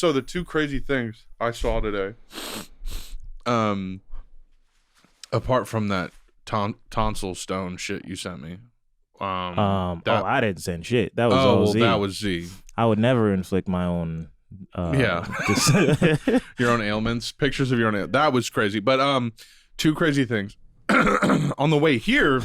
So the two crazy things I saw today, apart from that tonsil stone shit you sent me. I didn't send shit. That was well, OZ. that was Z. I would never inflict my own. Your own ailments, pictures of your own. That was crazy. But two crazy things. On the way here,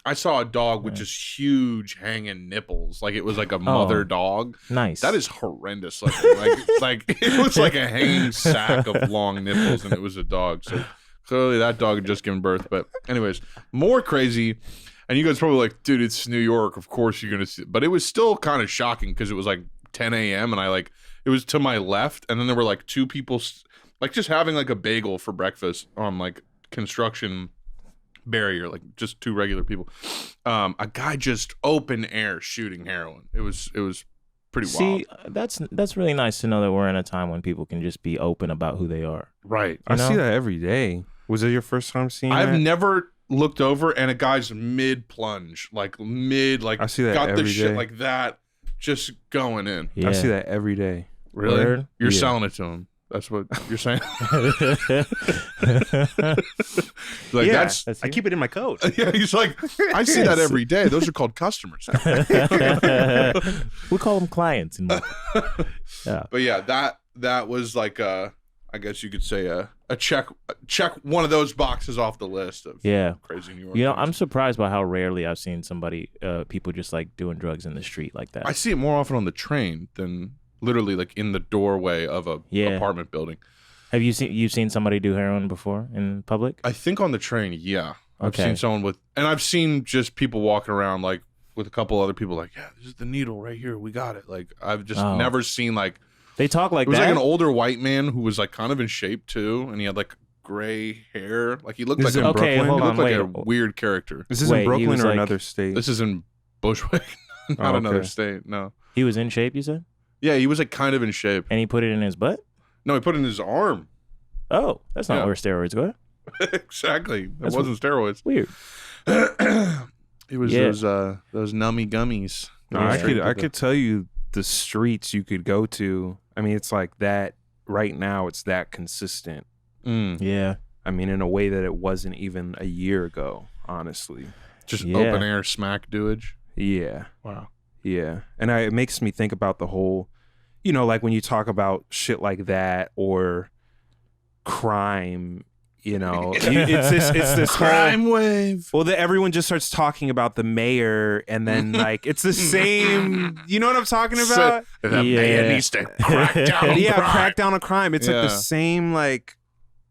I saw a dog with just huge hanging nipples, like it was like a mother dog. Nice. That is horrendous. Like it was like a hanging sack of long nipples, and it was a dog. So clearly that dog had just given birth. But anyways, more crazy. And you guys probably like, dude, it's New York. Of course you're gonna see. But it was still kind of shocking because it was like 10 a.m. and it was to my left, and then there were like two people like just having like a bagel for breakfast on like construction barrier, like just two regular people. A guy just open air shooting heroin. It was pretty wild. See, that's really nice to know that we're in a time when people can just be open about who they are. Right. I see that every day. Was it your first time seeing that? I've never looked over and a guy's mid plunge, I see that got every the shit day. like that, just going in. Yeah. I see that every day. Really? Word? You're Yeah. selling it to him. That's what you're saying. That's I keep it in my coat. yeah. He's like, I see that every day. Those are called customers. We call them clients. Yeah. But yeah, that was like I guess you could say a check one of those boxes off the list of crazy New York. You know, things. I'm surprised by how rarely I've seen people just like doing drugs in the street like that. I see it more often on the train than literally like in the doorway of a apartment building. Have you seen somebody do heroin before in public? I think on the train, yeah. I've Okay. seen someone and I've seen just people walking around like with a couple other people like, yeah, this is the needle right here. We got it. Like I've just never seen like. They talk like it was that? like an older white man who was like kind of in shape too, and he had like gray hair. Like he looked This like is in Brooklyn? he looked like a wait. weird character. Is this Wait, in he Brooklyn was or like- another state? This is in Bushwick, not another okay. state. No. He was in shape, you said? Yeah, he was like kind of in shape. And he put it in his butt? No, he put it in his arm. Oh, that's not Yeah. where steroids go. Exactly. It That's wasn't steroids. Weird. It was those nummy gummies. No, I could tell you the streets you could go to. I mean, it's like that right now. It's that consistent. Yeah. I mean, in a way that it wasn't even a year ago, honestly. Just Yeah. open air smack doage. Yeah. Wow. Yeah. And it makes me think about the whole, you know, like when you talk about shit like that or crime, you know, it's this Crime wave. Well, everyone just starts talking about the mayor, and then like it's the same. You know what I'm talking about? The man needs to crack down on crime. Crack down on crime. It's like Yeah. the same like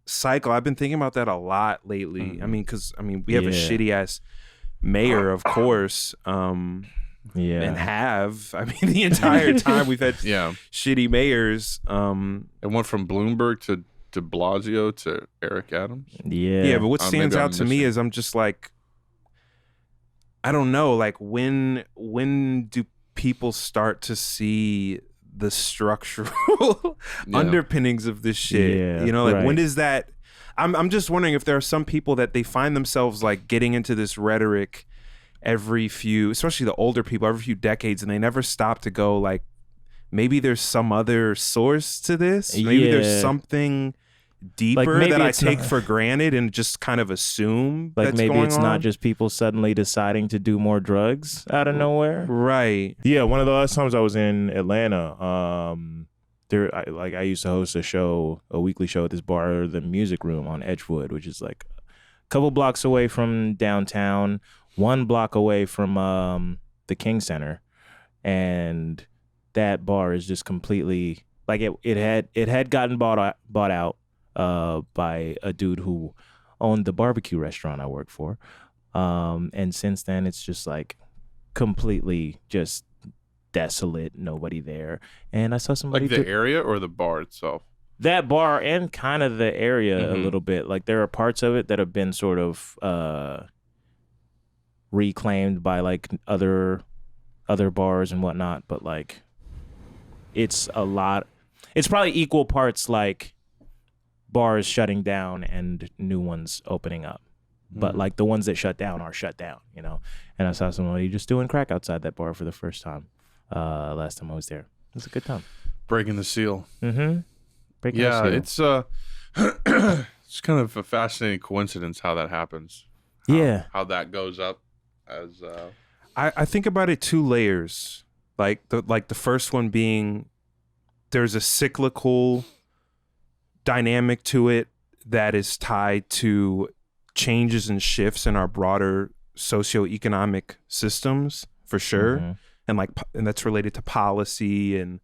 cycle. I've been thinking about that a lot lately. I mean, because we have a shitty ass mayor, of course. And the entire time we've had shitty mayors. It went from Bloomberg to De Blasio to Eric Adams. Yeah, but what stands maybe out to me is I'm just like, I don't know, like when do people start to see the structural underpinnings of this shit? Yeah, you know, like right. when does that? I'm just wondering if there are some people that they find themselves like getting into this rhetoric every few, especially the older people, every few decades, and they never stop to go like, maybe there's some other source to this. Maybe there's something deeper that I take for granted and just kind of assume like that's maybe going it's on. not just people suddenly deciding to do more drugs out of nowhere. Right. Yeah, one of the last times I was in Atlanta, I used to host a weekly show at this bar, the Music Room on Edgewood, which is like a couple blocks away from downtown, 1 block away from the King Center, and that bar is just completely like it had gotten bought out by a dude who owned the barbecue restaurant I worked for, and since then it's just like completely just desolate, nobody there. And I saw somebody Like the area or the bar itself? That bar and kind of the area a little bit. Like there are parts of it that have been sort of reclaimed by like other bars and whatnot, but like it's probably equal parts like bars shutting down and new ones opening up. But like the ones that shut down are shut down, you know. And I saw somebody just doing crack outside that bar for the first time last time I was there. It was a good time. breaking the seal. Mm-hmm. Yeah, it's it's kind of a fascinating coincidence how that happens. How that goes up as. I think about it 2 layers. Like the first one being there's a cyclical dynamic to it that is tied to changes and shifts in our broader socioeconomic systems for sure. Mm-hmm. And that's related to policy and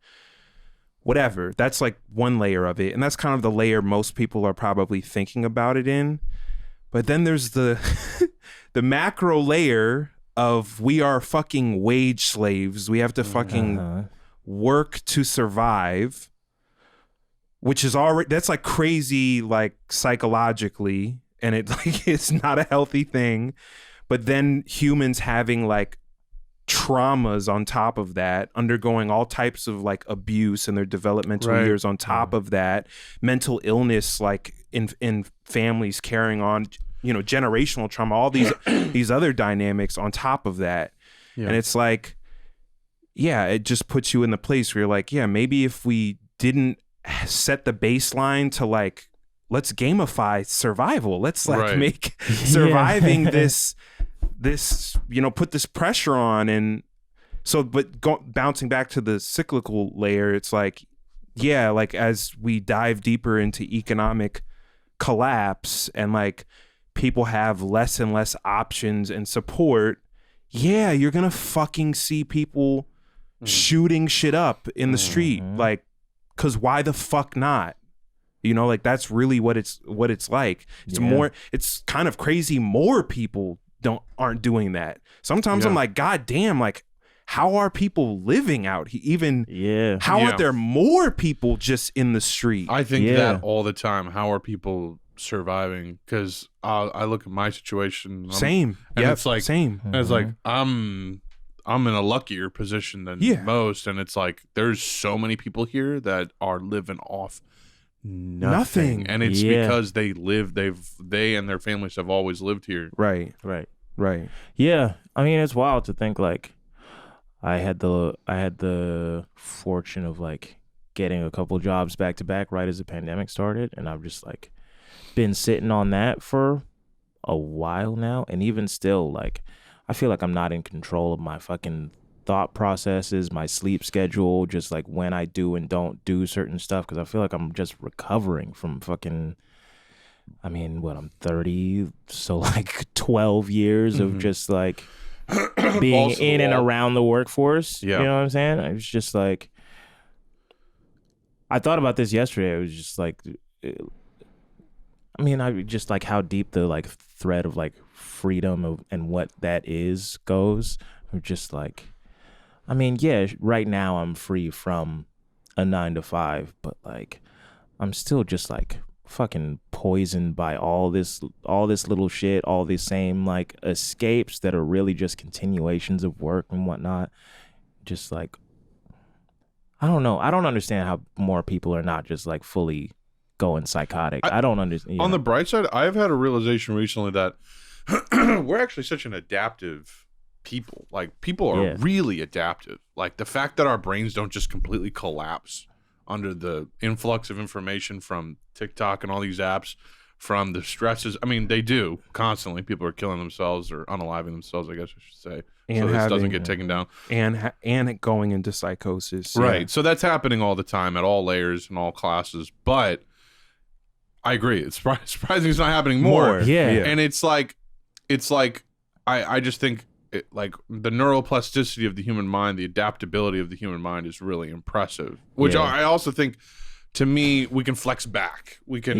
whatever. That's like one layer of it. And that's kind of the layer most people are probably thinking about it in. But then there's the the macro layer of we are fucking wage slaves. We have to fucking work to survive, which is already, that's like crazy, like psychologically, and it's not a healthy thing. But then humans having like traumas on top of that, undergoing all types of like abuse in their developmental years on top of that, Mental illness like in families carrying on, generational trauma, all these other dynamics on top of that. And it's like, it just puts you in the place where you're like, maybe if we didn't set the baseline to like, let's gamify survival, let's like make surviving this put this pressure on. And so, but bouncing back to the cyclical layer, it's like, like as we dive deeper into economic collapse and like people have less and less options and support, you're gonna fucking see people shooting shit up in the street, like, cause why the fuck not? Like that's really what it's like. It's more, it's kind of crazy more people aren't doing that. Sometimes I'm like, God damn, like how are people living out here? Even how aren't there more people just in the street? I think that all the time. How are people surviving? Because I look at my situation. Same. And it's like same. And it's like I'm in a luckier position than most, and it's like there's so many people here that are living off nothing. And it's because they and their families have always lived here. Right. Yeah, I mean it's wild to think like I had the fortune of like getting a couple jobs back to back right as the pandemic started, and I've just like been sitting on that for a while now, and even still like I feel like I'm not in control of my fucking thought processes, my sleep schedule, just like when I do and don't do certain stuff, because I feel like I'm just recovering from fucking, I mean, I'm 30, so like 12 years of just like being in and around the workforce. You know what I'm saying? I was just like, I thought about this yesterday. It was just like, I just like how deep the like thread of like freedom and what that is goes. I'm just like, right now I'm free from a 9 to 5, but like I'm still just like fucking poisoned by all this little shit, all these same like escapes that are really just continuations of work and whatnot. Just like, I don't know. I don't understand how more people are not just like fully going psychotic. I don't understand. On the bright side, I've had a realization recently that we're actually such an adaptive people. Like people are really adaptive. Like the fact that our brains don't just completely collapse under the influx of information from TikTok and all these apps, from the stresses. I mean, they do constantly. People are killing themselves or unaliving themselves, I guess I should say. And so this doesn't get taken down. And going into psychosis. Right. Yeah. So that's happening all the time at all layers and all classes. But I agree. It's surprising it's not happening more. Yeah. And it's like I just think like the neuroplasticity of the human mind, the adaptability of the human mind is really impressive. Which I also think, to me, we can flex back. We can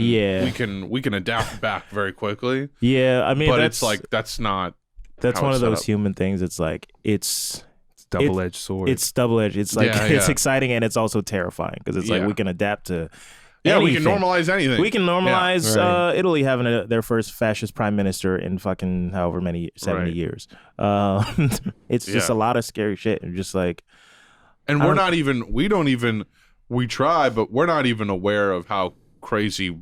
adapt back very quickly. Yeah, I mean, but it's like that's not. That's one of those human things. It's like it's double-edged sword. It's double-edged. It's like it's exciting and it's also terrifying because it's like we can adapt to. Yeah, we can normalize anything. We can normalize Italy having their first fascist prime minister in fucking however many 70 years. It's just a lot of scary shit, and just like, and we try, but we're not even aware of how crazy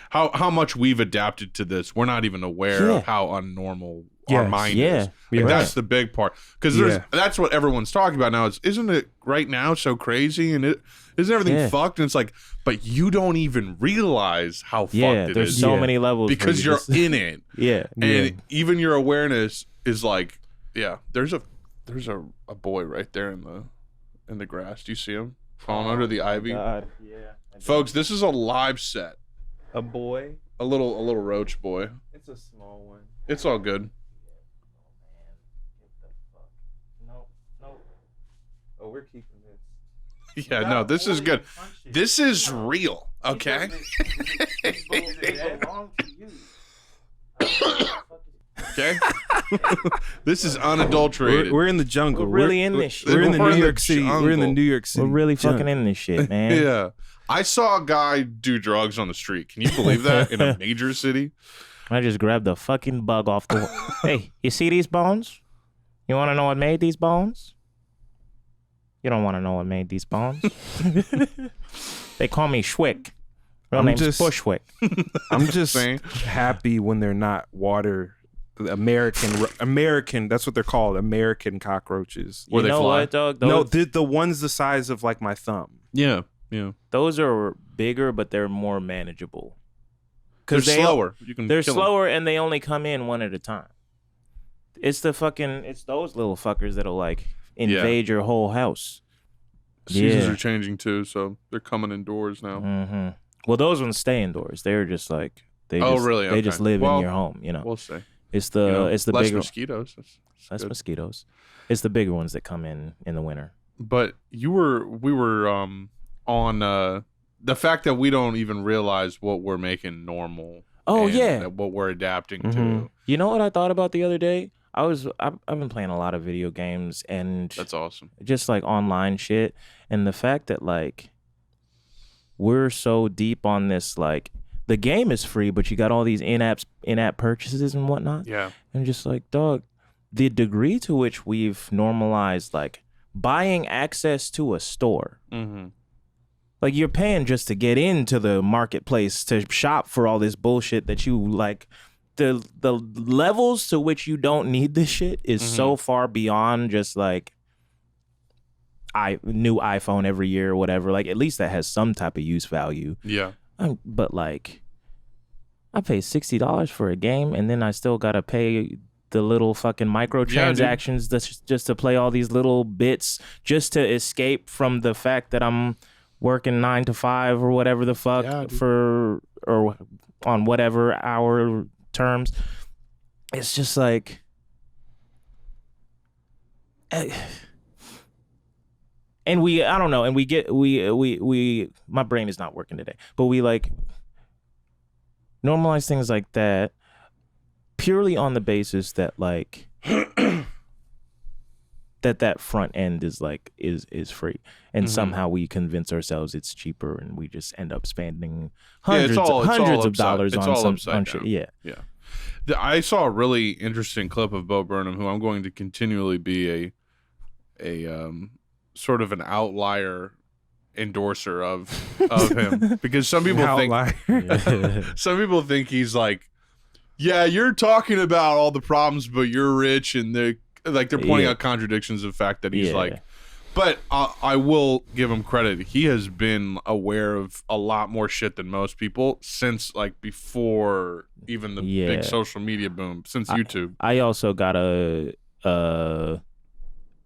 how much we've adapted to this. We're not even aware of how unnormal our mind is. Like, that's the big part, because that's what everyone's talking about now. Isn't it right now so crazy, and isn't everything fucked? And it's like, but you don't even realize how fucked it is. There's so many levels because you're in it. And even your awareness is like, there's a boy right there in the grass. Do you see him falling under the ivy? God. Folks, this is a live set. A boy, a little roach boy. it's a small one. It's all good. No. Oh, we're keeping this. Yeah, no, this is good. This is real, okay? Okay? This is unadulterated. We're in the jungle. We're really in this shit. We're in the We're New in York the City. jungle. We're in the New York City. We're really jungle. fucking in this shit, man. Yeah. I saw a guy do drugs on the street. Can you believe that? In a major city? I just grabbed the fucking bug off the wall. Hey, you see these bones? You want to know what made these bones? You don't want to know what made these bones. They call me Schwick. Real name's Bushwick. I'm just happy when they're not water. American. That's what they're called. American cockroaches. You know what, dog? No, the ones the size of like my thumb. Yeah. Those are bigger, but they're more manageable. They're slower. They're slower, and they only come in one at a time. It's those little fuckers that'll like invade your whole house. Seasons are changing too, so they're coming indoors now. Mm-hmm. Well, those ones stay indoors. They're just like they just live in your home. You know, we'll see. It's the less bigger mosquitoes. Less mosquitoes. It's the bigger ones that come in the winter. But we were on the fact that we don't even realize what we're making normal. Oh, what we're adapting to. to. You know what I thought about the other day? I've been playing a lot of video games, and that's awesome. Just like online shit, and the fact that like we're so deep on this, like the game is free, but you got all these in-app purchases and whatnot. Yeah, and just like, dog, the degree to which we've normalized like buying access to a store. Mm-hmm. Like you're paying just to get into the marketplace to shop for all this bullshit that you like. The levels to which you don't need this shit is so far beyond just like new iPhone every year or whatever. Like at least that has some type of use value. Yeah. But like I paid $60 for a game, and then I still gotta pay the little fucking microtransactions just to play all these little bits just to escape from the fact that I'm working 9 to 5 or whatever the fuck or on whatever hour terms. It's just like and we my brain is not working today, but we like normalize things like that purely on the basis that like that front end is like is free, and somehow we convince ourselves it's cheaper, and we just end up spending hundreds of dollars on some shit. Yeah. I saw a really interesting clip of Bo Burnham, who I'm going to continually be a sort of an outlier endorser of him, because some people think he's like, yeah, you're talking about all the problems, but you're rich, and they're pointing out contradictions of the fact that he's like, but I will give him credit. He has been aware of a lot more shit than most people since like before even the big social media boom, since YouTube. I also got at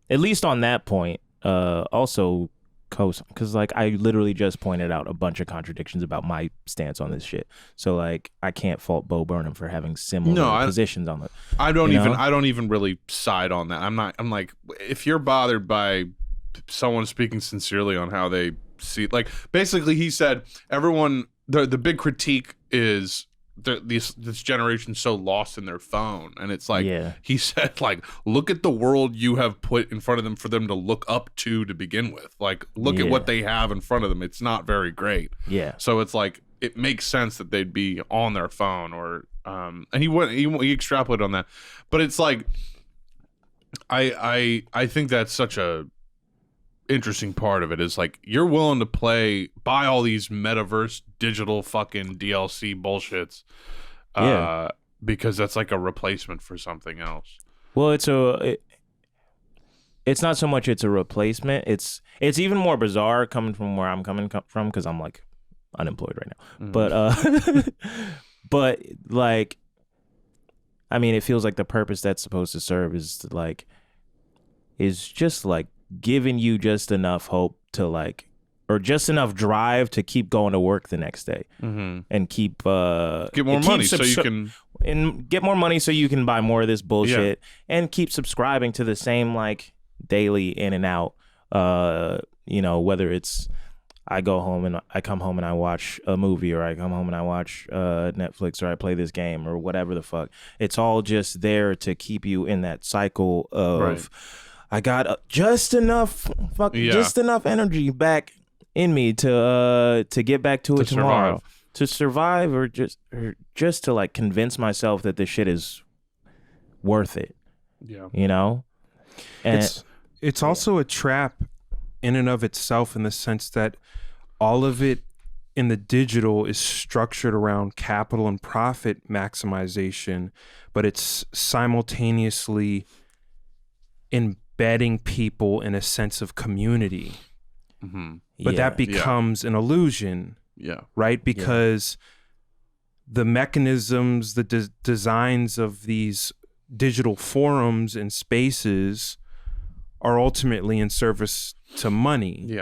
least on that point, also because like I literally just pointed out a bunch of contradictions about my stance on this shit. So like I can't fault Bo Burnham for having similar positions on it. I don't even really side on that. I'm like, if you're bothered by someone speaking sincerely on how they see, like basically he said everyone, the big critique is this generation's so lost in their phone, and it's like he said, like, look at the world you have put in front of them for them to look up to begin with. Like, look at what they have in front of them. It's not very great. So it's like it makes sense that they'd be on their phone, or and he extrapolated on that, but it's like I think that's such a interesting part of it is like you're willing to buy all these metaverse digital fucking DLC bullshits, because that's like a replacement for something else. Well, it's not so much it's a replacement. It's even more bizarre coming from where I'm coming from, because I'm like unemployed right now. But but like, I mean, it feels like the purpose that's supposed to serve is just like giving you just enough hope to like, or just enough drive to keep going to work the next day, and keep get more money so you can get more money so you can buy more of this bullshit, and keep subscribing to the same like daily in and out. Whether it's I come home and I watch a movie, or I come home and I watch Netflix, or I play this game, or whatever the fuck. It's all just there to keep you in that cycle of I got just enough energy back in me to get back to it tomorrow, to survive, or just to like convince myself that this shit is worth it. Yeah, and it's also a trap in and of itself, in the sense that all of it in the digital is structured around capital and profit maximization, but it's simultaneously embedding people in a sense of community. But that becomes an illusion, right? Because the mechanisms, the designs of these digital forums and spaces are ultimately in service to money.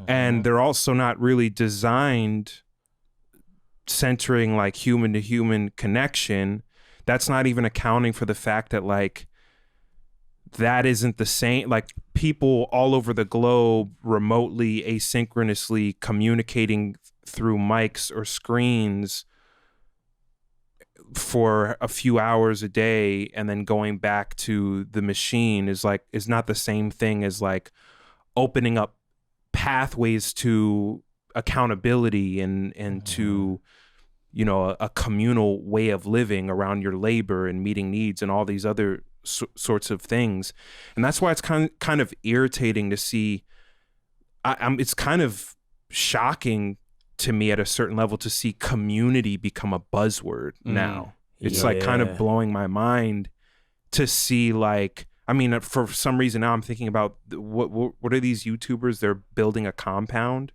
And they're also not really designed centering like human to human connection. That's not even accounting for the fact that like that isn't the same, like people all over the globe remotely, asynchronously communicating through mics or screens for a few hours a day and then going back to the machine is not the same thing as like opening up pathways to accountability and to a communal way of living around your labor and meeting needs and all these other sorts of things. And that's why it's kind of irritating to see. It's kind of shocking to me at a certain level to see community become a buzzword now. It's like kind of blowing my mind to see like, I mean, for some reason now I'm thinking about what are these YouTubers? They're building a compound.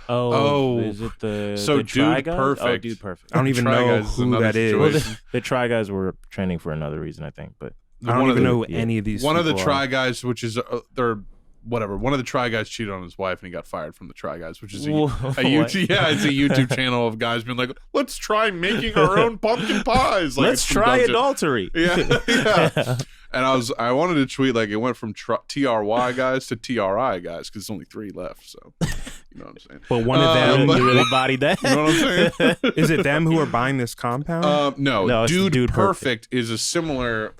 Is it the Dude Guys? Perfect? Oh, Dude Perfect. I don't even know who that is. Well, the Try Guys were trending for another reason, I think, but I don't even know who any of these. One of the people Try are. Guys, which is one of the Try Guys cheated on his wife and he got fired from the Try Guys, which is a YouTube, it's a YouTube channel of guys being like, let's try making our own pumpkin pies. Like, let's try adultery. Yeah. And I wanted to tweet like it went from TRY guys to TRI guys because there's only 3 left. So you know what I'm saying. But one of them, you really bodied that. You know what I'm saying? Is it them who are buying this compound? No, Dude Perfect is a similar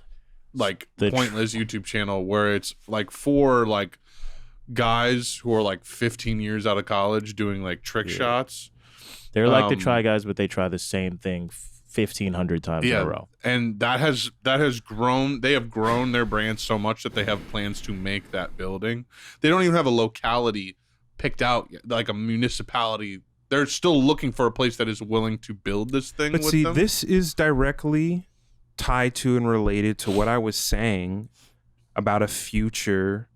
like pointless YouTube channel where it's like 4 like guys who are like 15 years out of college doing like trick shots. They're like the Try Guys, but they try the same thing 1,500 times in a row. And that has grown. They have grown their brand so much that they have plans to make that building. They don't even have a locality picked out yet, like a municipality. They're still looking for a place that is willing to build this thing. But see, this is directly tied to and related to what I was saying about a future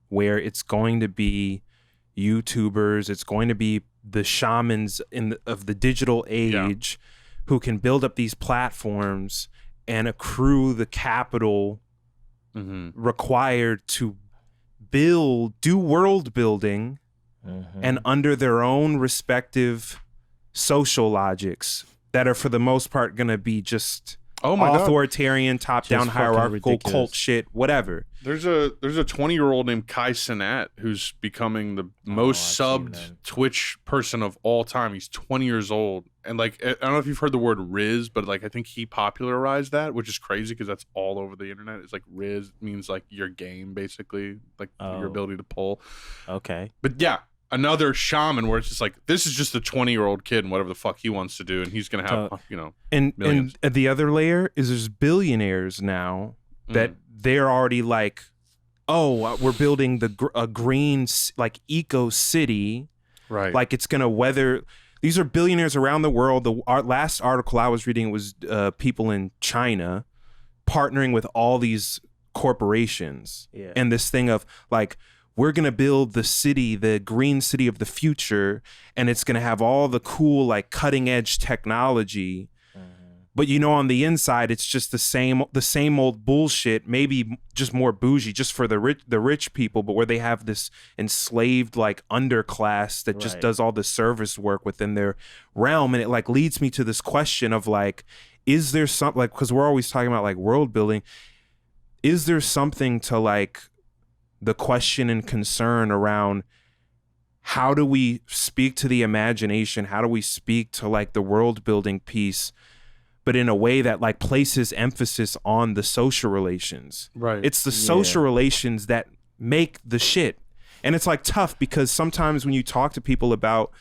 where it's going to be YouTubers, it's going to be the shamans of the digital age who can build up these platforms and accrue the capital required to do world building and under their own respective social logics that are for the most part going to be just authoritarian, top-down, hierarchical, cult shit, whatever. There's a 20-year-old named Kai Cenat who's becoming the most subbed Twitch person of all time. He's 20 years old. And like, I don't know if you've heard the word Riz, but like, I think he popularized that, which is crazy because that's all over the internet. It's like Riz means like your game, basically, like your ability to pull. Okay. But yeah, another shaman where it's just like, this is just a 20-year-old kid and whatever the fuck he wants to do. And he's going to have, millions. And the other layer is there's billionaires now that they're already like we're building a green like eco city, Right. like it's gonna weather. These are billionaires around the world. The last article I was reading was people in China partnering with all these corporations, and this thing of like, we're gonna build the city, the green city of the future, and it's gonna have all the cool like cutting edge technology. But on the inside, it's just the same old bullshit. Maybe just more bougie, just for the rich people, but where they have this enslaved like underclass that just does all the service work within their realm. And it like leads me to this question of like, is there something like, because we're always talking about like world building, is there something to like the question and concern around how do we speak to the imagination? How do we speak to like the world building piece, but in a way that like places emphasis on the social relations? Right. It's the social relations that make the shit. And it's like tough because sometimes when you talk to people about,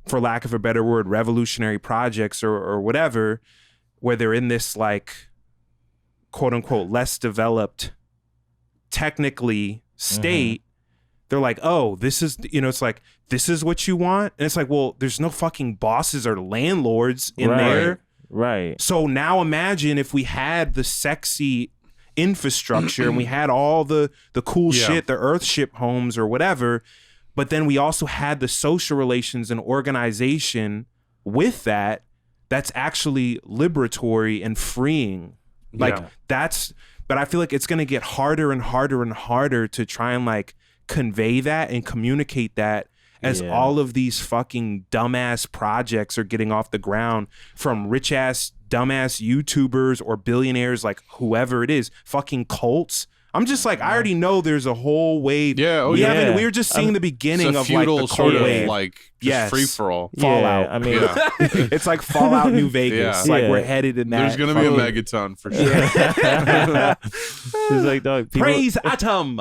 for lack of a better word, revolutionary projects or whatever, where they're in this like quote unquote less developed technically state, they're like, oh, this is, it's like, this is what you want? And it's like, well, there's no fucking bosses or landlords in there. Right. So now imagine if we had the sexy infrastructure and we had all the cool shit, the Earthship homes or whatever, but then we also had the social relations and organization with that that's actually liberatory and freeing. Like but I feel like it's going to get harder and harder and harder to try and like convey that and communicate that as all of these fucking dumbass projects are getting off the ground from rich ass dumbass YouTubers or billionaires, like whoever it is, fucking cults. I'm just like, I already know there's a whole wave. Yeah, we were just seeing the beginning of like the sort of wave. like just free for all. Fallout. I mean, it's like Fallout New Vegas. Like we're headed in that. There's gonna be a megaton for sure. It's like, dog, people, Praise Atom.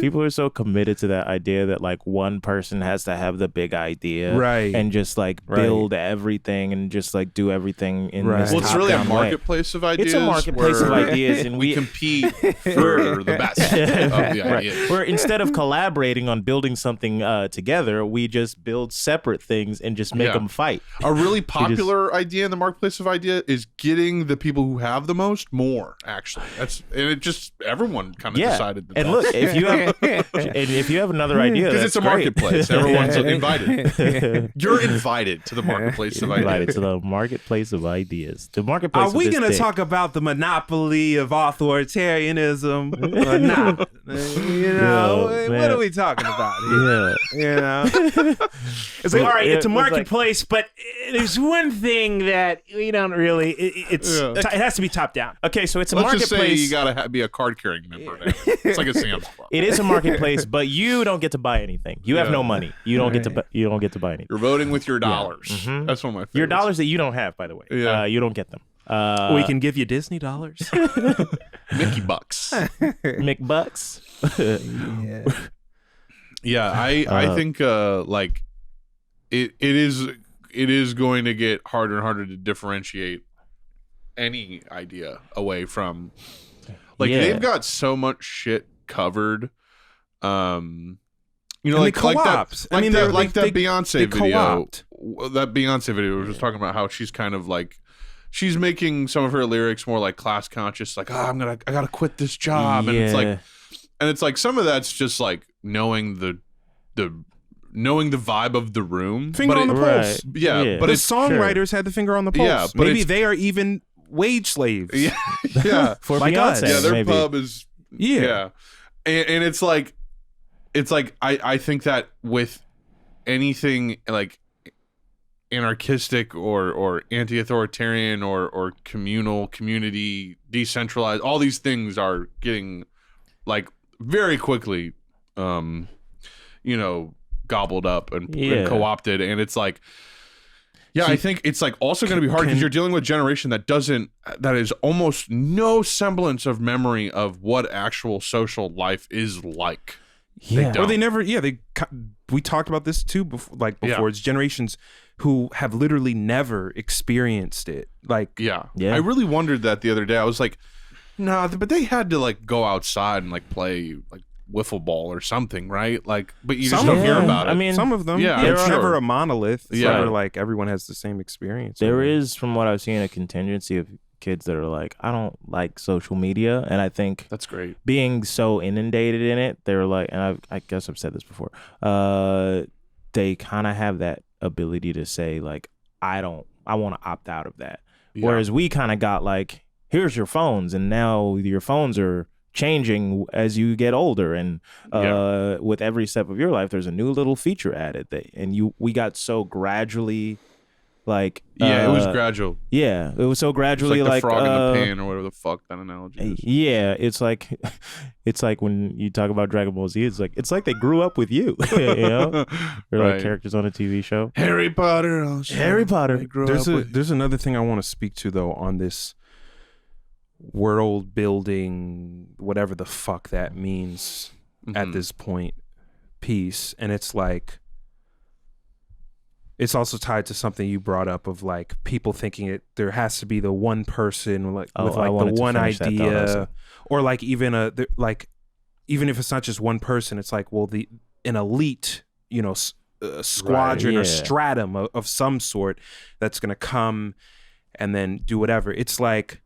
People are so committed to that idea that like one person has to have the big idea, right, and just like build everything and just like do everything in this Well, it's really a top-down marketplace of ideas. It's a marketplace of ideas, and we compete for the best of the ideas. Where instead of collaborating on building something together, we just build separate things and just make them fight. A really popular idea in the marketplace of idea is getting the people who have the most more. Actually, everyone kind of decided that. And look, if you have another idea, because it's a marketplace, everyone's invited. You're invited to the marketplace of ideas. Invited to the marketplace of ideas. The marketplace. Are we going to talk about the monopoly of authoritarianism or not? What are we talking about here? It's like, all right, it's a marketplace, but there's one thing that we don't really. It has to be top down. Okay, so it's a marketplace. Let's just say you gotta be a card carrying member. It's like a Sam's Club. It is a marketplace, but you don't get to buy anything. You have no money. You don't get to. You don't get to buy anything. You're voting with your dollars. That's one of my favorites. Your dollars that you don't have, by the way. You don't get them. We can give you Disney dollars. Mickey bucks. McBucks. I think like it is going to get harder and harder to differentiate any idea away from they've got so much shit covered. And like co-ops. That Beyonce video. That Beyonce video was just talking about how she's kind of like she's making some of her lyrics more like class conscious, like I gotta quit this job, and it's like some of that's just like knowing the vibe of the room, finger on the pulse. But the songwriters had the finger on the pulse. Yeah, but maybe they are even wage slaves. Yeah, for like Beyonce, us. Yeah, their maybe. pub is and it's like I think that with anything like anarchistic or anti-authoritarian or communal, community, decentralized, all these things are getting like very quickly gobbled up and co-opted, and it's like I think it's like also going to be hard because you're dealing with a generation that is almost no semblance of memory of what actual social life is like. We talked about this too before. It's generations who have literally never experienced it. I really wondered that the other day. I was like, No, but they had to like go outside and like play like wiffle ball or something, right? Like, but you just Some don't of hear them. about it. I mean, Some of them. Yeah, It's I'm never sure. a monolith. It's Yeah. never like everyone has the same experience. there is, from what I've seen, a contingency of kids that are like, I don't like social media, and I think That's great. being so inundated in it, they're like, and I guess I've said this before, they kind of have that ability to say like, I want to opt out of that. Yeah. Whereas we kind of got like, here's your phones, and now your phones are changing as you get older, and with every step of your life, there's a new little feature added. We got so gradually, like, it was gradual. Yeah, it was so It's gradually, like the frog in the uh, pan or whatever the fuck that analogy is. yeah, it's like when you talk about Dragon Ball Z, it's like they grew up with you, you know, or like Right. characters on a TV show. Harry Potter. Harry Potter. There's another thing I want to speak to though on this world building, whatever the fuck that means at this point, piece, and it's like. It's also tied to something you brought up of like people thinking there has to be the one person like with like the one idea, or like even even if it's not just one person, it's like, well, an elite, you know, squadron or stratum of some sort that's gonna come and then do whatever. It's like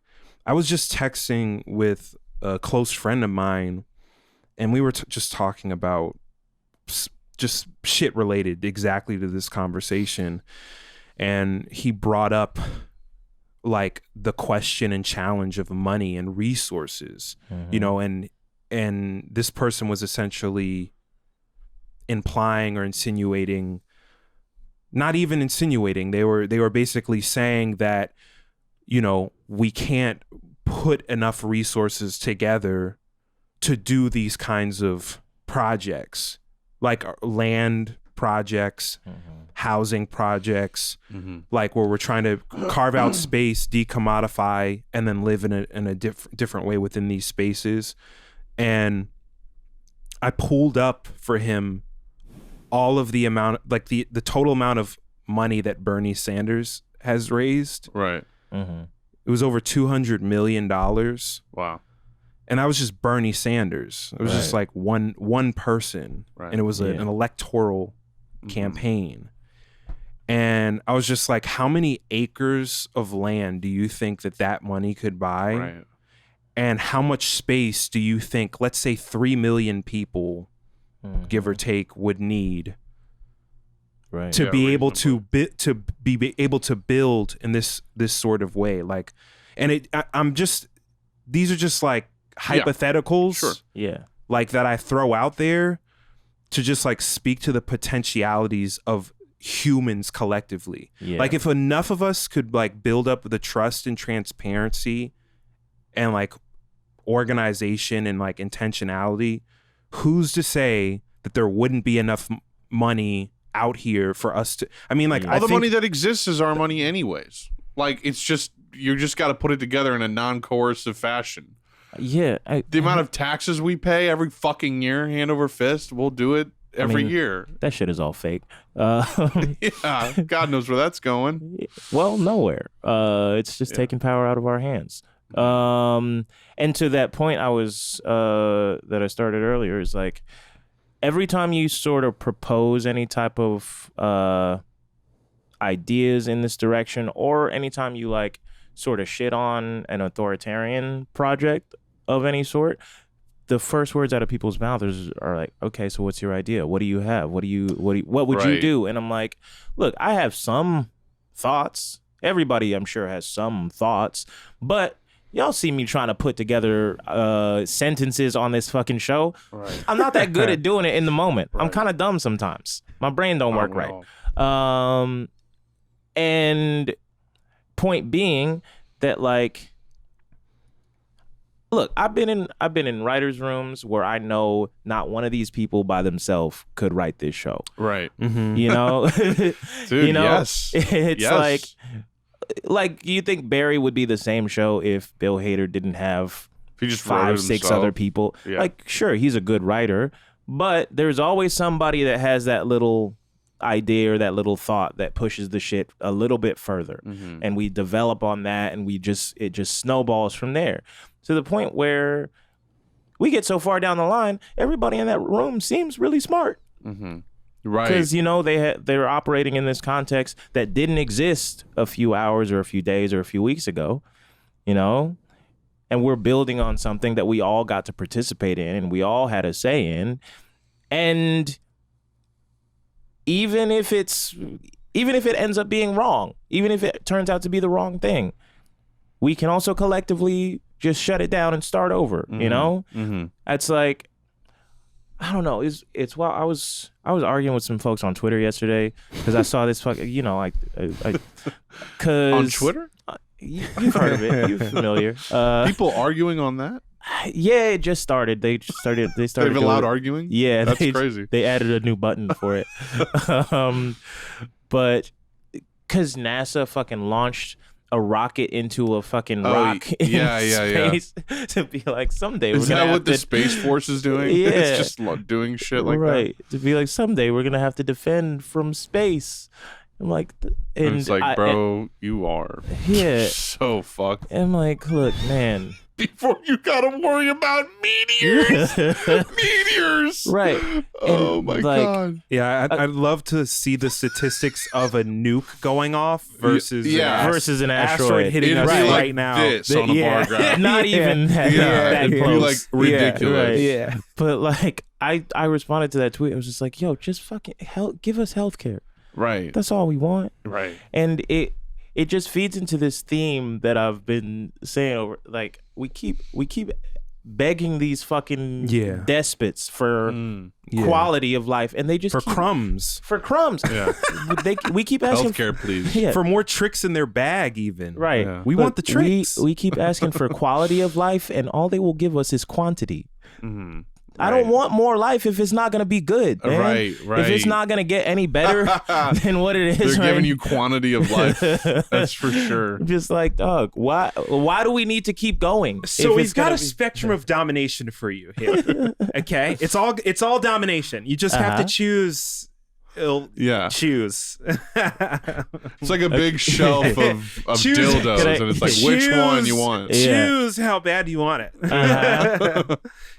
I was just texting with a close friend of mine, and we were just talking about just shit related exactly to this conversation, and he brought up like the question and challenge of money and resources, you know, and this person was essentially implying or insinuating, not even insinuating, they were basically saying that, you know, we can't put enough resources together to do these kinds of projects, like land projects, housing projects, like where we're trying to carve out space, decommodify, and then live in a different way within these spaces. And I pulled up for him all of the amount, like the total amount of money that Bernie Sanders has raised. Right. It was over $200 million. Wow. And that was just Bernie Sanders. It was just like one person, and it was an electoral campaign. And I was just like, how many acres of land do you think that money could buy? Right. And how much space do you think, let's say 3 million people, give or take, would need to be able to be able to build in this sort of way? Like, and these are just like hypotheticals, like that I throw out there to just like speak to the potentialities of humans collectively. Like if enough of us could like build up the trust and transparency and like organization and like intentionality, who's to say that there wouldn't be enough money out here for us to, I mean, like all the money that exists is our money anyways. Like it's just, you just got to put it together in a non-coercive fashion. The amount of taxes we pay every fucking year, hand over fist, we'll do it every year. That shit is all fake. Yeah, God knows where that's going. Well, nowhere. It's just taking power out of our hands. And to that point, that I started earlier, is like every time you sort of propose any type of ideas in this direction, or anytime you like sort of shit on an authoritarian project of any sort, the first words out of people's mouths are like, okay, so what's your idea? What do you have? What would you do? And I'm like, look, I have some thoughts. Everybody, I'm sure, has some thoughts, but y'all see me trying to put together sentences on this fucking show. Right. I'm not that good at doing it in the moment. Right. I'm kind of dumb sometimes. My brain don't work right. And point being that, like, look, I've been in writers' rooms where I know not one of these people by themselves could write this show. Right. You know? Dude, you know? Yes. It's like you think Barry would be the same show if Bill Hader didn't have he just 5-6 other people. Yeah. Like, sure, he's a good writer, but there's always somebody that has that little idea or that little thought that pushes the shit a little bit further, and we develop on that, and it just snowballs from there to the point where we get so far down the line, everybody in that room seems really smart. Right. Because, they were operating in this context that didn't exist a few hours or a few days or a few weeks ago, and we're building on something that we all got to participate in and we all had a say in. And even if it ends up being wrong, even if it turns out to be the wrong thing, we can also collectively just shut it down and start over. It's like, I don't know. It's well, I was arguing with some folks on Twitter yesterday because I saw this fucking, cause on Twitter. You've heard of it. You're familiar. People arguing on that. Yeah, it just started. They started. They've allowed arguing. Yeah, that's crazy. They added a new button for it. But because NASA fucking launched a rocket into a fucking rock in space to be like, someday we're gonna have what the Space Force is doing? Yeah. It's just doing shit like that. To be like, someday we're gonna have to defend from space. I'm like, and it's like, bro, you are so fucked. I'm like, look, man. Before you gotta worry about meteors. Meteors. Right. Oh my God. Yeah, I'd love to see the statistics of a nuke going off versus versus an asteroid hitting us right now. This on a bar graph. Not even that close. Like ridiculous. Yeah. But like I responded to that tweet. I was just like, yo, just fucking give us healthcare. Right. That's all we want. Right. And it just feeds into this theme that I've been saying over, like, we keep begging these fucking despots for quality of life, and they just for crumbs. Yeah. We keep asking healthcare, please. For more tricks in their bag, even. Right. Yeah. We want the tricks. We keep asking for quality of life, and all they will give us is quantity. I don't want more life if it's not going to be good, man. Right. If it's not going to get any better than what it is, they're giving you quantity of life. That's for sure. Just like, dog, why do we need to keep going? So we've got a spectrum of domination for you here. Okay, it's all domination. You just have to choose. Choose. It's like a big shelf of dildos, and it's like, which one you want? Choose how bad you want it.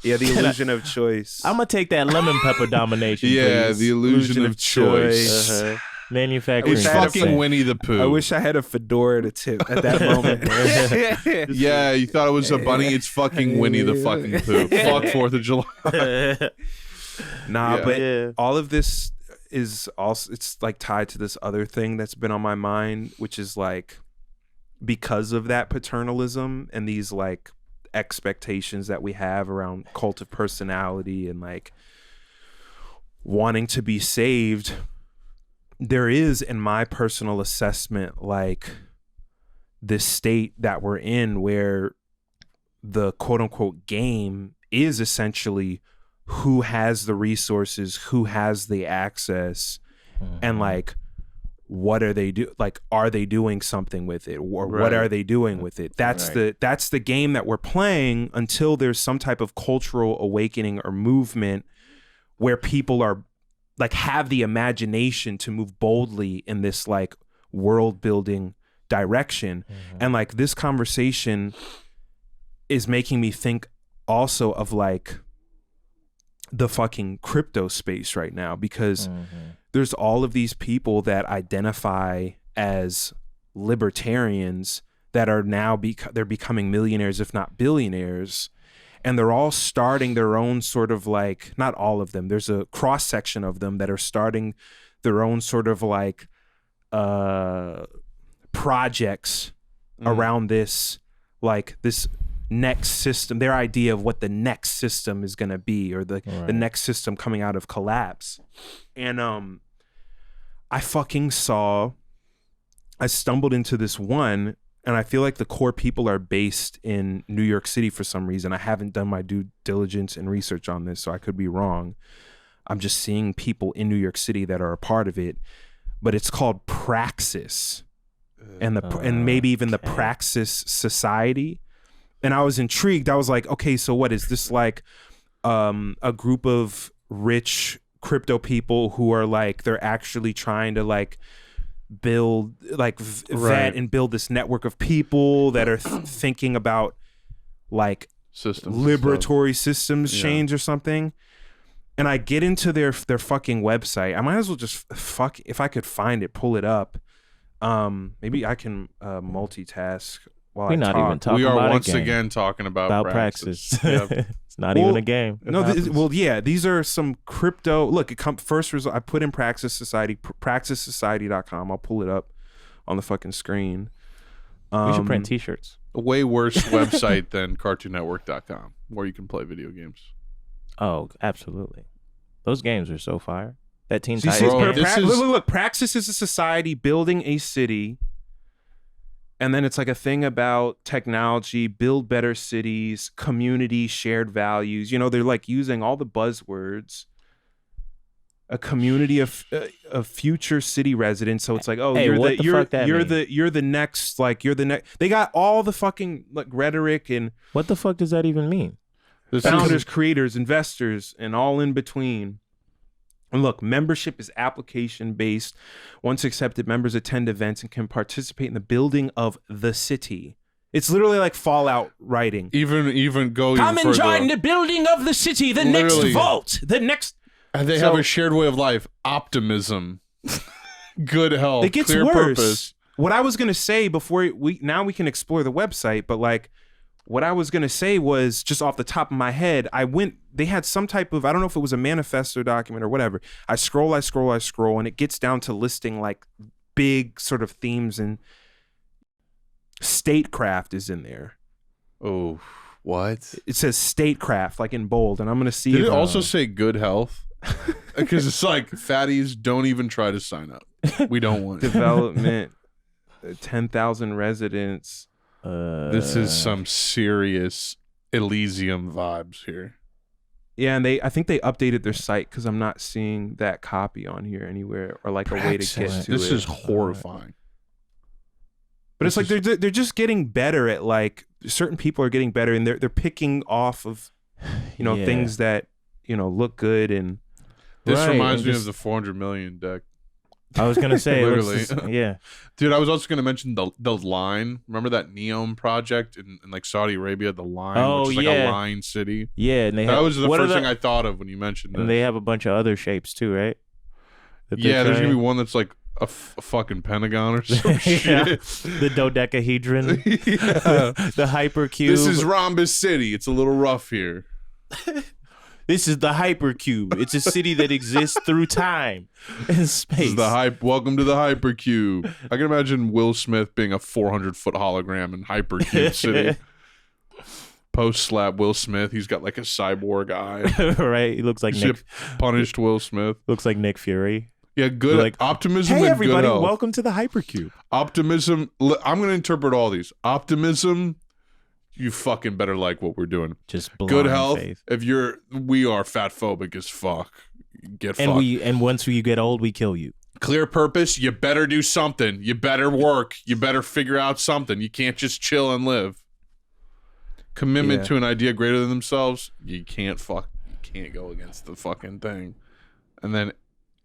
Yeah, the illusion of choice. I'm gonna take that lemon pepper domination. Yeah, please. The illusion of choice. Manufacturing. It's fucking Winnie the Pooh. I wish I had a fedora to tip at that moment. Yeah, you thought it was a bunny. It's fucking Winnie the fucking Pooh. Fuck 4th of July. But all of this is also, it's like tied to this other thing that's been on my mind, which is like, because of that paternalism and these like expectations that we have around cult of personality and like wanting to be saved, there is, in my personal assessment, like this state that we're in where the quote unquote game is essentially who has the resources, who has the access, and like, what are they are they doing something with it, or what are they doing with it? That's the game that we're playing until there's some type of cultural awakening or movement where people are like have the imagination to move boldly in this like world building direction. And like this conversation is making me think also of like the fucking crypto space right now, because there's all of these people that identify as libertarians that are now they're becoming millionaires, if not billionaires, and they're all starting their own sort of like, not all of them, there's a cross section of them that are starting their own sort of like projects around this, like this next system, their idea of what the next system is going to be, or the next system coming out of collapse. And I stumbled into this one, and I feel like the core people are based in New York City for some reason. I haven't done my due diligence and research on this, so I could be wrong. I'm just seeing people in New York City that are a part of it, but it's called Praxis, and maybe even the Praxis Society. And I was intrigued. I was like, okay, so what is this, like a group of rich crypto people who are like, they're actually trying to like build like vet and build this network of people that are thinking about like systems, liberatory systems change or something. And I get into their fucking website. I might as well just if I could find it, pull it up. Maybe I can multitask while I talk. Even talking we are about once again talking about Praxis. Yep. It's not even a game. These are some crypto. Look, first result. I put in Praxis Society, praxissociety.com. I'll pull it up on the fucking screen. We should print T-shirts. A way worse website than CartoonNetwork.com, where you can play video games. Oh, absolutely. Those games are so fire. That Teen See, Titans. look, Praxis is a society building a city. And then it's like a thing about technology, build better cities, community, shared values. You know, they're like using all the buzzwords. A community of future city residents. So it's like, oh, hey, you're the next. They got all the fucking like rhetoric and what the fuck does that even mean? Founders, creators, investors, and all in between. And look, membership is application based. Once accepted, members attend events and can participate in the building of the city. It's literally like Fallout writing. Even go come even and further. Join the building of the city. The next vault. The next. And they have a shared way of life. Optimism, good health. It gets clear worse. Purpose. What I was gonna say before we can explore the website, but like. What I was going to say was just off the top of my head, they had some type of, I don't know if it was a manifesto document or whatever. I scroll, and it gets down to listing like big sort of themes, and statecraft is in there. Oh, what? It says statecraft, like in bold, and I'm going to see. Did it also say good health? Because it's like, fatties, don't even try to sign up. We don't want it. Development, 10,000 residents. This is some serious Elysium vibes here. Yeah, and I think they updated their site because I'm not seeing that copy on here anywhere or like Praxis. A way to get to this it. is horrifying. But it's like they're just getting better at like certain people are getting better and they're picking off of things that look good and this reminds me of the 400 million deck. I was gonna say, literally, yeah, dude. I was also gonna mention the line. Remember that Neom project in like Saudi Arabia, the line, which is like a line city. Yeah, and that was the first thing I thought of when you mentioned it. And they have a bunch of other shapes too, right? Yeah, there's gonna be one that's like a fucking pentagon or some shit. The dodecahedron, the hypercube. This is Rhombus City. It's a little rough here. This is the hypercube. It's a city that exists through time and space. This is the welcome to the hypercube. I can imagine Will Smith being a 400-foot hologram in hypercube city. Post slap Will Smith. He's got like a cyborg eye. Right. He looks like Nick. Punished Will Smith. Looks like Nick Fury. Yeah, good. Like, optimism hey, and everybody, good health. welcome to the hypercube. Optimism. I'm going to interpret all these. Optimism. You fucking better like what we're doing. Just blind good health. Faith. We are fat phobic as fuck. Get fucked. And once you get old, we kill you. Clear purpose. You better do something. You better work. You better figure out something. You can't just chill and live. Commitment to an idea greater than themselves. You can't go against the fucking thing. And then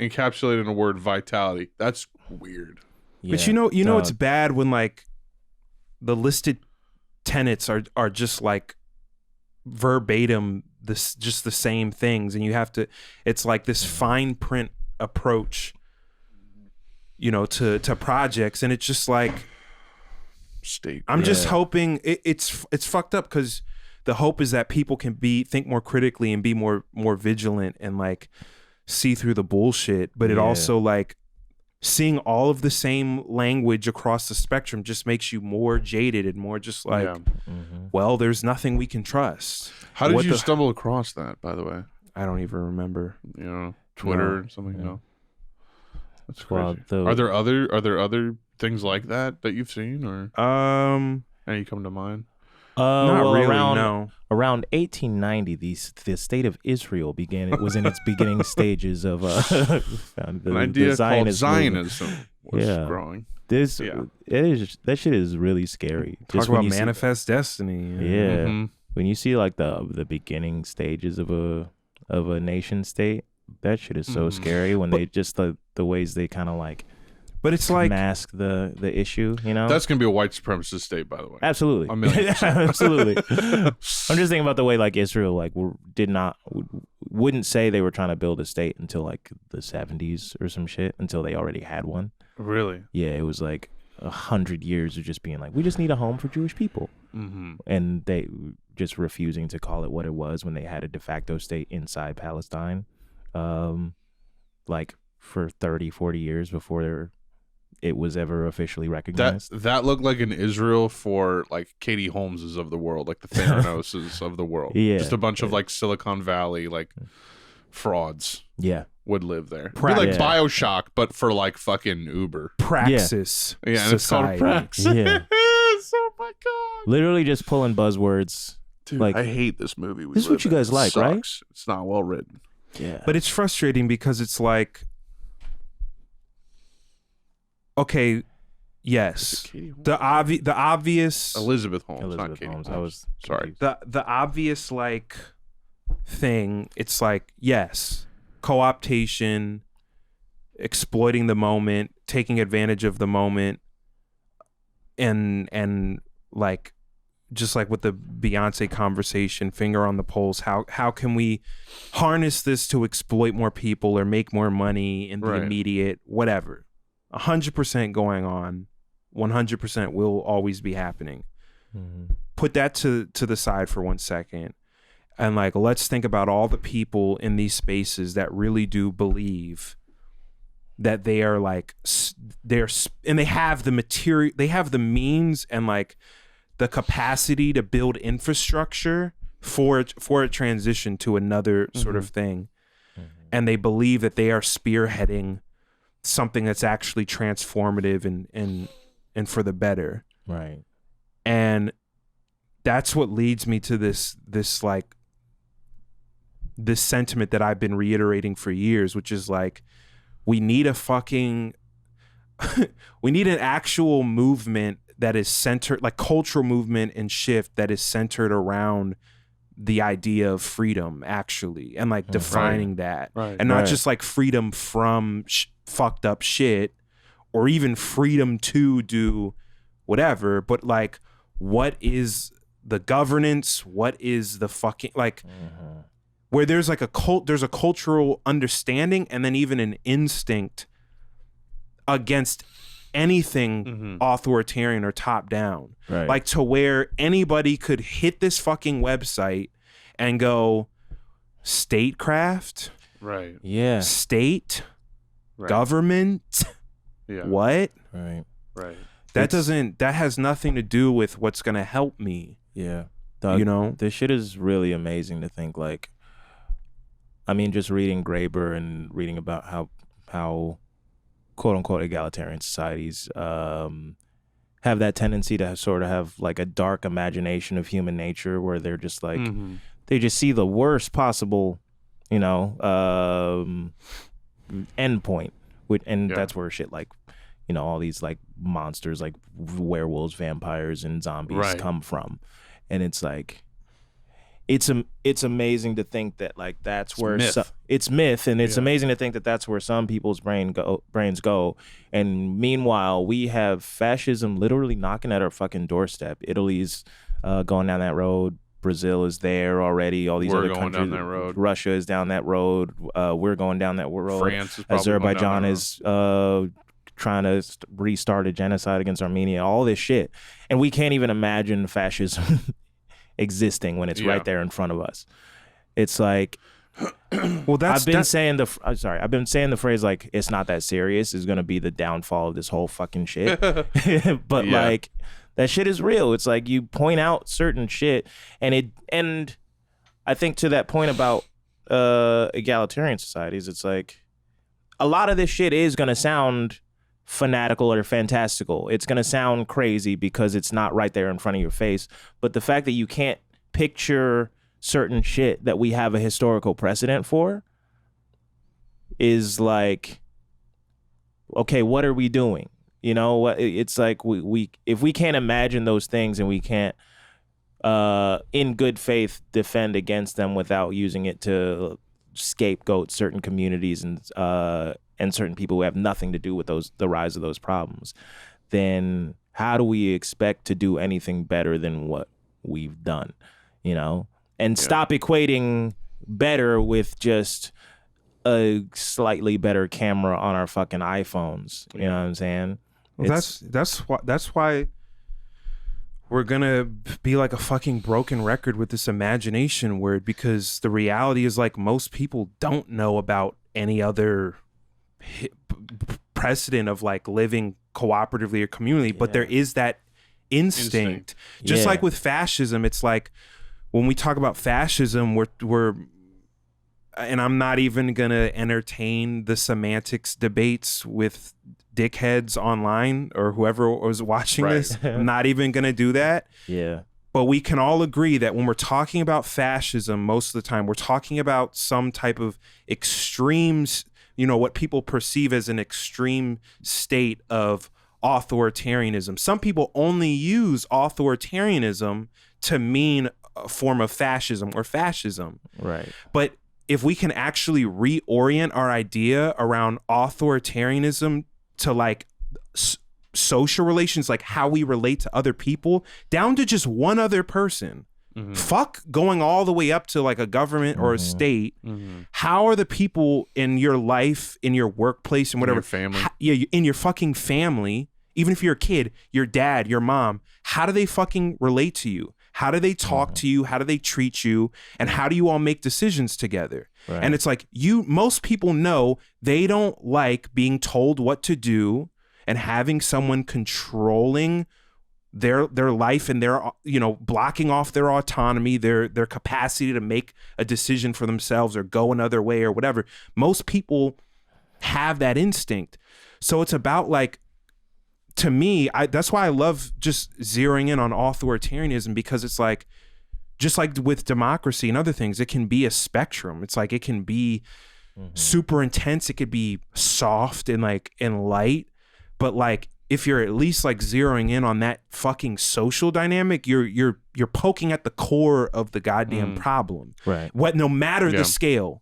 encapsulated in a word, vitality. That's weird. Yeah, but you know it's bad when like the listed tenets are just like verbatim just the same things, and you have to. It's like this fine print approach, to projects, and it's just like state. I'm just hoping it's fucked up because the hope is that people can think more critically and be more vigilant and like see through the bullshit, but it also like seeing all of the same language across the spectrum just makes you more jaded and more just like, well, there's nothing we can trust. How did you stumble across that, by the way? I don't even remember. Twitter or something. No. That's crazy. Well, are there other things like that you've seen, or any come to mind? Not really. No. Around 1890, the state of Israel was in its beginning stages of an idea called Zionism was growing. That shit is really scary. Talk about manifest destiny. Yeah, when you see like the beginning stages of a nation state, that shit is so scary when they just the ways they kind of like. But it's like mask the issue, you know. That's gonna be a white supremacist state, by the way. Absolutely, A million %. absolutely. I'm just thinking about the way like Israel like wouldn't say they were trying to build a state until like the 70s or some shit, until they already had one. Really? Yeah, it was like 100 years of just being like, we just need a home for Jewish people, and they just refusing to call it what it was when they had a de facto state inside Palestine, like for 30, 40 years before it was ever officially recognized. That looked like an Israel for like Katie Holmeses of the world, like the Tharanoses of the world. Yeah. Just a bunch of like Silicon Valley like frauds. Yeah. Would live there. It'd be like BioShock, but for like fucking Uber. Praxis. Yeah, and it's called Praxis. Yeah. Oh my god. Literally just pulling buzzwords. Dude, like, I hate this movie. This is what you guys like, right? It's not well written. Yeah. But it's frustrating because it's like, okay, yes, the obvious Elizabeth Holmes, Elizabeth not Katie Holmes. Holmes. I was sorry. The obvious like thing. It's like, yes, co-optation, exploiting the moment, taking advantage of the moment, and like, just like with the Beyonce conversation, finger on the pulse. How can we harness this to exploit more people or make more money in the immediate whatever? 100% going on, 100% will always be happening. Put that to the side for 1 second, and like, let's think about all the people in these spaces that really do believe that they are like and they have the material, they have the means and like the capacity to build infrastructure for a transition to another sort of thing, and they believe that they are spearheading something that's actually transformative and for the better. Right. And that's what leads me to this sentiment that I've been reiterating for years, which is like, we need a fucking we need an actual movement that is centered, like cultural movement and shift that is centered around the idea of freedom, actually, and like defining that, and not just like freedom from fucked up shit, or even freedom to do whatever, but like, what is the governance? What is the fucking like, where there's like there's a cultural understanding and then even an instinct against anything authoritarian or top down, like to where anybody could hit this fucking website and go, statecraft, state, government, what, that has nothing to do with what's gonna help me. Doug, you know, this shit is really amazing to think. Like, I mean, just reading Graeber and reading about how quote unquote egalitarian societies have that tendency to sort of have like a dark imagination of human nature, where they're just like they just see the worst possible, you know, end point, and that's where shit like, you know, all these like monsters like werewolves, vampires, and zombies come from. And it's like, it's amazing to think that like that's where it's myth, and it's amazing to think that that's where some people's brains go. And meanwhile, we have fascism literally knocking at our fucking doorstep. Italy's going down that road. Brazil is there already. All these other countries. Down that road. Russia is down that road. We're going down that road. France is probably Azerbaijan is trying to restart a genocide against Armenia. All this shit, and we can't even imagine fascism existing when it's right there in front of us. It's like, well, I've been saying the phrase like, it's not that serious is going to be the downfall of this whole fucking shit. But like, that shit is real. It's like, you point out certain shit, and I think to that point about egalitarian societies, it's like, a lot of this shit is going to sound fanatical or fantastical. It's going to sound crazy because it's not right there in front of your face. But the fact that you can't picture certain shit that we have a historical precedent for is like, okay, what are we doing? You know, it's like we if we can't imagine those things and we can't in good faith defend against them without using it to scapegoat certain communities and certain people who have nothing to do with the rise of those problems, then how do we expect to do anything better than what we've done, you know? And stop equating better with just a slightly better camera on our fucking iPhones. You know what I'm saying? Well, that's why we're gonna be like a fucking broken record with this imagination word, because the reality is like most people don't know about any other precedent of like living cooperatively or communally, but there is that instinct. Just like with fascism, it's like when we talk about fascism, we're and I'm not even gonna entertain the semantics debates with dickheads online or whoever was watching this. I'm not even gonna do that. Yeah. But we can all agree that when we're talking about fascism, most of the time we're talking about some type of extremes, you know, what people perceive as an extreme state of authoritarianism. Some people only use authoritarianism to mean a form of fascism or fascism. Right. But if we can actually reorient our idea around authoritarianism to like social relations, like how we relate to other people, down to just one other person, fuck going all the way up to like a government or a state. How are the people in your life, in your workplace and whatever, your family, in your fucking family, even if you're a kid, your dad, your mom, how do they fucking relate to you? How do they talk to you? How do they treat you? And how do you all make decisions together? Right. And it's like most people know they don't like being told what to do and having someone controlling their life and their, you know, blocking off their autonomy, their capacity to make a decision for themselves or go another way or whatever. Most people have that instinct. So it's about like, to me, that's why I love just zeroing in on authoritarianism, because it's like, just like with democracy and other things, it can be a spectrum. It's like it can be super intense, it could be soft and like and light, but like if you're at least like zeroing in on that fucking social dynamic, you're poking at the core of the goddamn problem. Right. No matter the scale,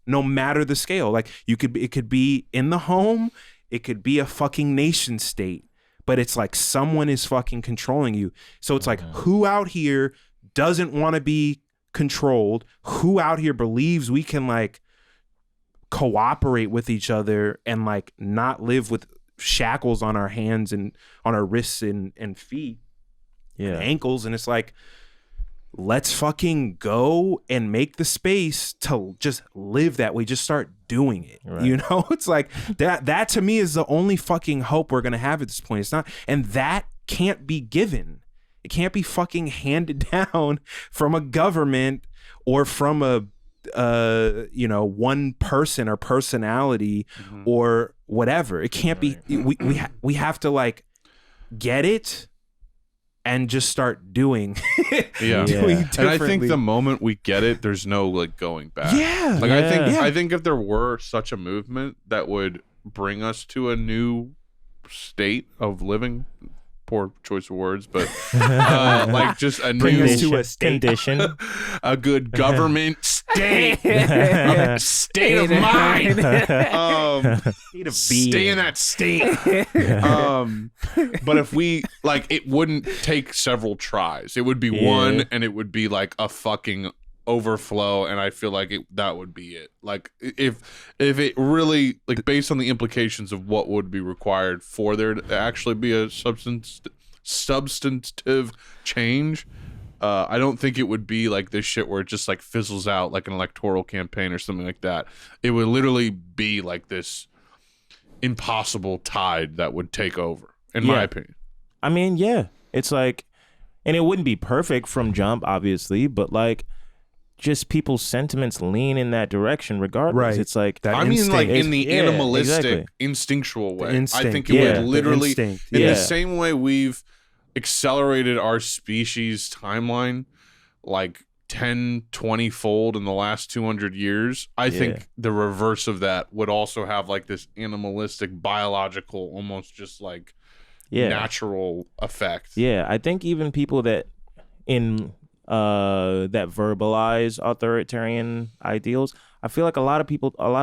like it could be in the home, it could be a fucking nation state. But it's like someone is fucking controlling you. So it's like, who out here doesn't want to be controlled? Who out here believes we can like cooperate with each other and like not live with shackles on our hands and on our wrists and feet and ankles? And it's like, let's fucking go and make the space to just live that way. Just start doing it. Right. You know, it's like that to me is the only fucking hope we're going to have at this point. It's not, and that can't be given. It can't be fucking handed down from a government or from a, you know, one person or personality or whatever. It can't be, we have to like get it and just start doing doing and I think the moment we get it, there's no like going back. I think if there were such a movement that would bring us to a new state of living, poor choice of words, but like just a bring new us to a state condition, a good government state, state of mind, state of being. Stay in that state. But if we like, it wouldn't take several tries. It would be one, and it would be like a fucking overflow, and I feel like that would be it. Like if it really, like, based on the implications of what would be required for there to actually be a substantive change, I don't think it would be like this shit where it just like fizzles out like an electoral campaign or something like that. It would literally be like this impossible tide that would take over, in my opinion. I mean, it's like, and it wouldn't be perfect from jump, obviously, but like, just people's sentiments lean in that direction regardless. Right. It's like that I instinct. mean, like in the animalistic, exactly. instinctual way. Instinct, I think it would literally, in the same way we've accelerated our species timeline like 10, 20 fold in the last 200 years. I think the reverse of that would also have like this animalistic, biological, almost just like natural effect. Yeah, I think even people that in that verbalize authoritarian ideals. I feel like a lot of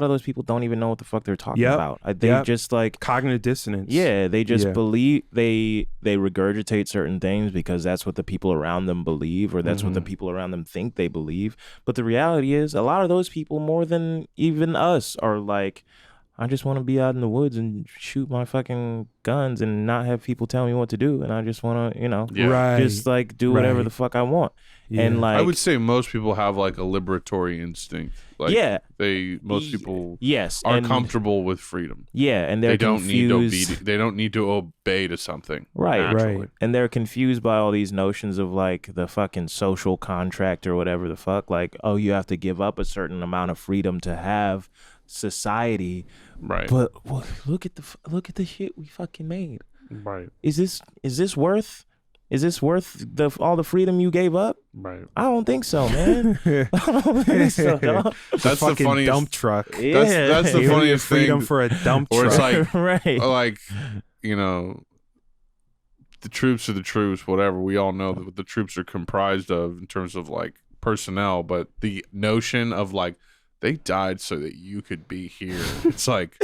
those people don't even know what the fuck they're talking about. They just like cognitive dissonance. Yeah, they just believe they regurgitate certain things because that's what the people around them believe, or that's what the people around them think they believe. But the reality is, a lot of those people, more than even us, are like, I just want to be out in the woods and shoot my fucking guns and not have people tell me what to do, and I just want to, just like do whatever the fuck I want. Yeah. And like, I would say most people have like a liberatory instinct. Like, most people are comfortable with freedom. Yeah, and they don't need to obey to something. Right. And they're confused by all these notions of like the fucking social contract or whatever the fuck. Like, oh, you have to give up a certain amount of freedom to have society. Right. But look at the shit we fucking made. Right. Is this worth all the freedom you gave up? Right. I don't think so, man. I don't think so, dog. That's the funniest dump truck. Yeah. That's the funniest freedom thing. for a dump or truck. It's like, right. Like, you know, the troops are the troops. Whatever. We all know what the troops are comprised of in terms of like personnel, but the notion of like they died so that you could be here. It's like.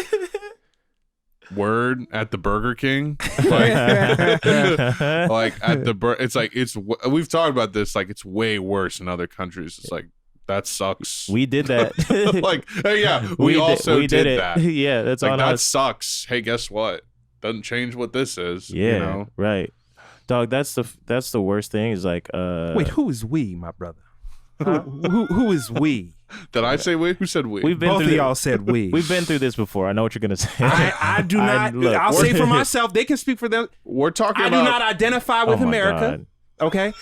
Word at the Burger King, like, like at the it's like we've talked about this, like it's way worse in other countries. It's like that sucks. We did that. Like, hey, yeah, we also did that. Yeah, that's like on that us. sucks. Hey, guess what? Doesn't change what this is. Yeah, you know? Right, dog. That's the worst thing. Is like, wait, who is we, my brother? Who is we? Did I say we? Who said we? Both of y'all said we. We've been through this before. I know what you're gonna say. I do not. I'll say for myself. They can speak for them. We're talking I about. do not identify with America. God. Okay,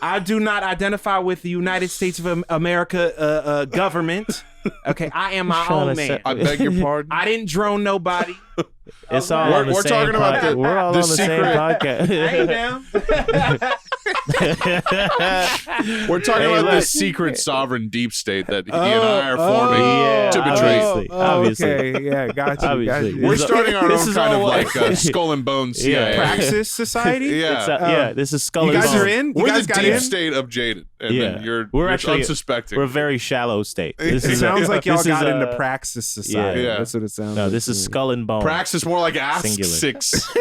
I do not identify with the United States of America government. Okay, I am my own man. I beg your pardon. I didn't drone nobody. It's all on the we're same talking about we're all on the same podcast. Hey, man. We're talking about this secret sovereign deep state that he and I are forming to betray. Obviously. Okay, yeah, got you. We're starting our own kind of like skull and bones CIA. Praxis Society. Yeah, This is skull and you guys bones. are in. We're the deep in? state of Jaded, and then you're actually unsuspecting. We're a very shallow state. It sounds like y'all got into into Praxis Society. Yeah. That's what it sounds. No, like. this is skull and bones. Praxis more like Ask Singular. 6.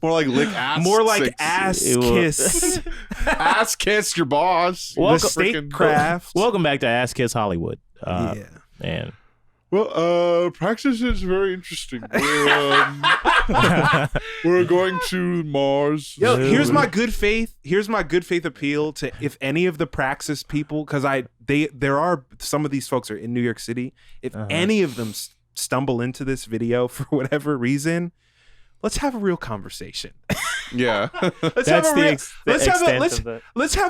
More like lick ass. More like 6. ass kiss. Ass kiss your boss. The statecraft. Welcome back to Ass Kiss Hollywood. Yeah. Man. Well, Praxis is very interesting. We're going to Mars. Yo, here's my good faith. Here's my good faith appeal to if any of the Praxis people, because there are some of these folks are in New York City. If any of them stumble into this video for whatever reason, let's have a real conversation. Yeah, let's have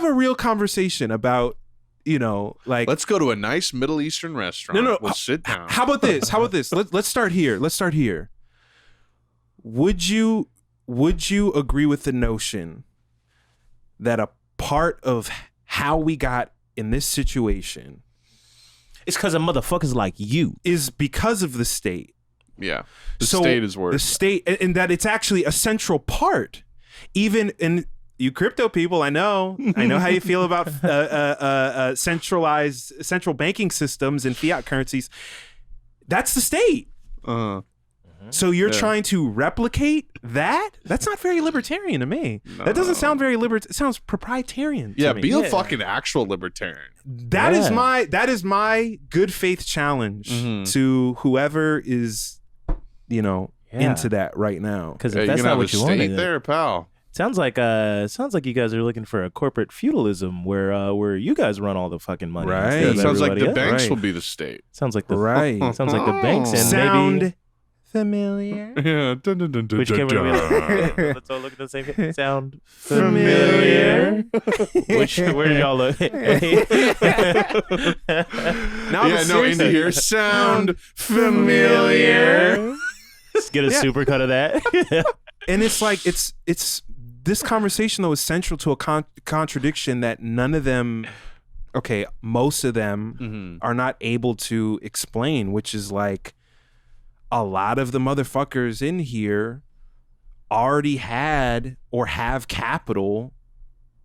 a real conversation about. You know, like let's go to a nice Middle Eastern restaurant. No. We'll sit down. How about this? Let's start here. Would you agree with the notion that a part of how we got in this situation it's because of motherfuckers like you is because of the state? Yeah, the state is worse. The state, and that it's actually a central part, even in. You crypto people, I know how you feel about central banking systems and fiat currencies. That's the state. So you're trying to replicate that? That's not very libertarian to me. No. That doesn't sound very libertarian. It sounds proprietarian to me. Be a fucking actual libertarian. That is my good faith challenge to whoever is, into that right now. Because if that's not what you want, there, pal. Sounds like you guys are looking for a corporate feudalism where you guys run all the fucking money. Right. Yeah, it sounds like the banks will be the state. Sounds like the Sounds like the banks and sound maybe familiar. Yeah. Which camera do we like? Let's all look at the same. Sound familiar. Where do y'all look? Into here. Sound familiar. Let's get a supercut of that. And it's like it's this conversation though is central to a contradiction that none of them, most of them are not able to explain, which is like a lot of the motherfuckers in here already had or have capital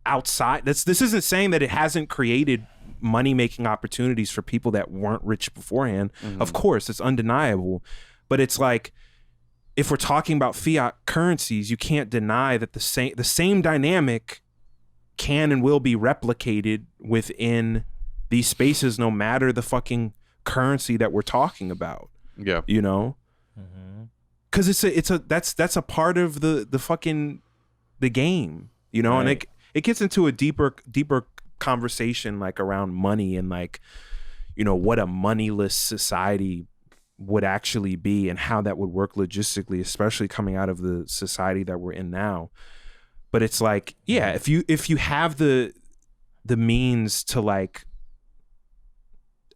outside. This isn't saying that it hasn't created money-making opportunities for people that weren't rich beforehand. Of course, it's undeniable. But it's like, if we're talking about fiat currencies, you can't deny that the same dynamic can and will be replicated within these spaces, no matter the fucking currency that we're talking about. Yeah. You know? Because that's a part of the fucking the game, you know, and it gets into a deeper conversation like around money and like, you know, what a moneyless society would actually be and how that would work logistically, especially coming out of the society that we're in now. But it's like, yeah, if you have the means to like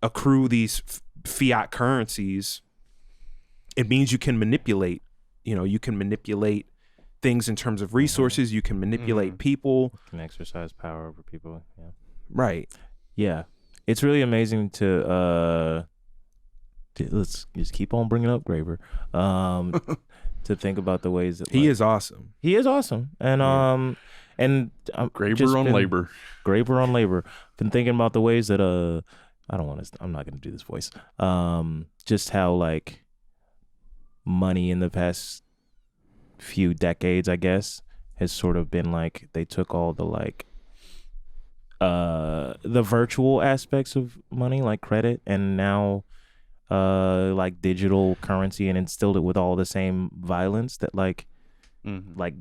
accrue these fiat currencies, it means you can manipulate, you know, you can manipulate things in terms of resources. You can manipulate people. You can exercise power over people. Yeah. Right. Yeah. It's really amazing to let's just keep on bringing up Graeber. To think about the ways that he is awesome. He is awesome. And Graeber on labor. Graeber on labor. Been thinking about the ways that I'm not gonna do this voice. Just how like money in the past few decades, I guess, has sort of been like they took all the like the virtual aspects of money, like credit, and now like digital currency, and instilled it with all the same violence that like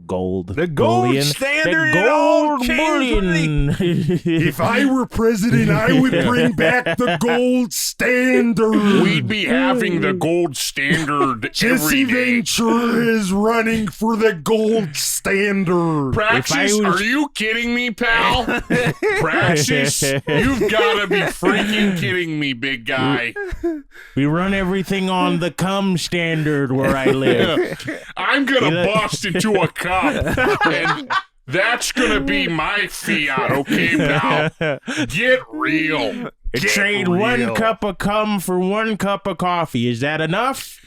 gold, the gold bullion, standard, the gold bullion. If I were president, I would bring back the gold standard. We'd be having the gold standard Jesse every day. Ventura is running for the gold standard. Praxis, are you kidding me, pal? Praxis, you've got to be freaking kidding me, big guy. We run everything on the cum standard where I live. Yeah. I'm gonna bust into a cup, and that's gonna be my fiat, okay, pal? Get real. Trade real. 1 cup of cum for 1 cup of coffee. Is that enough?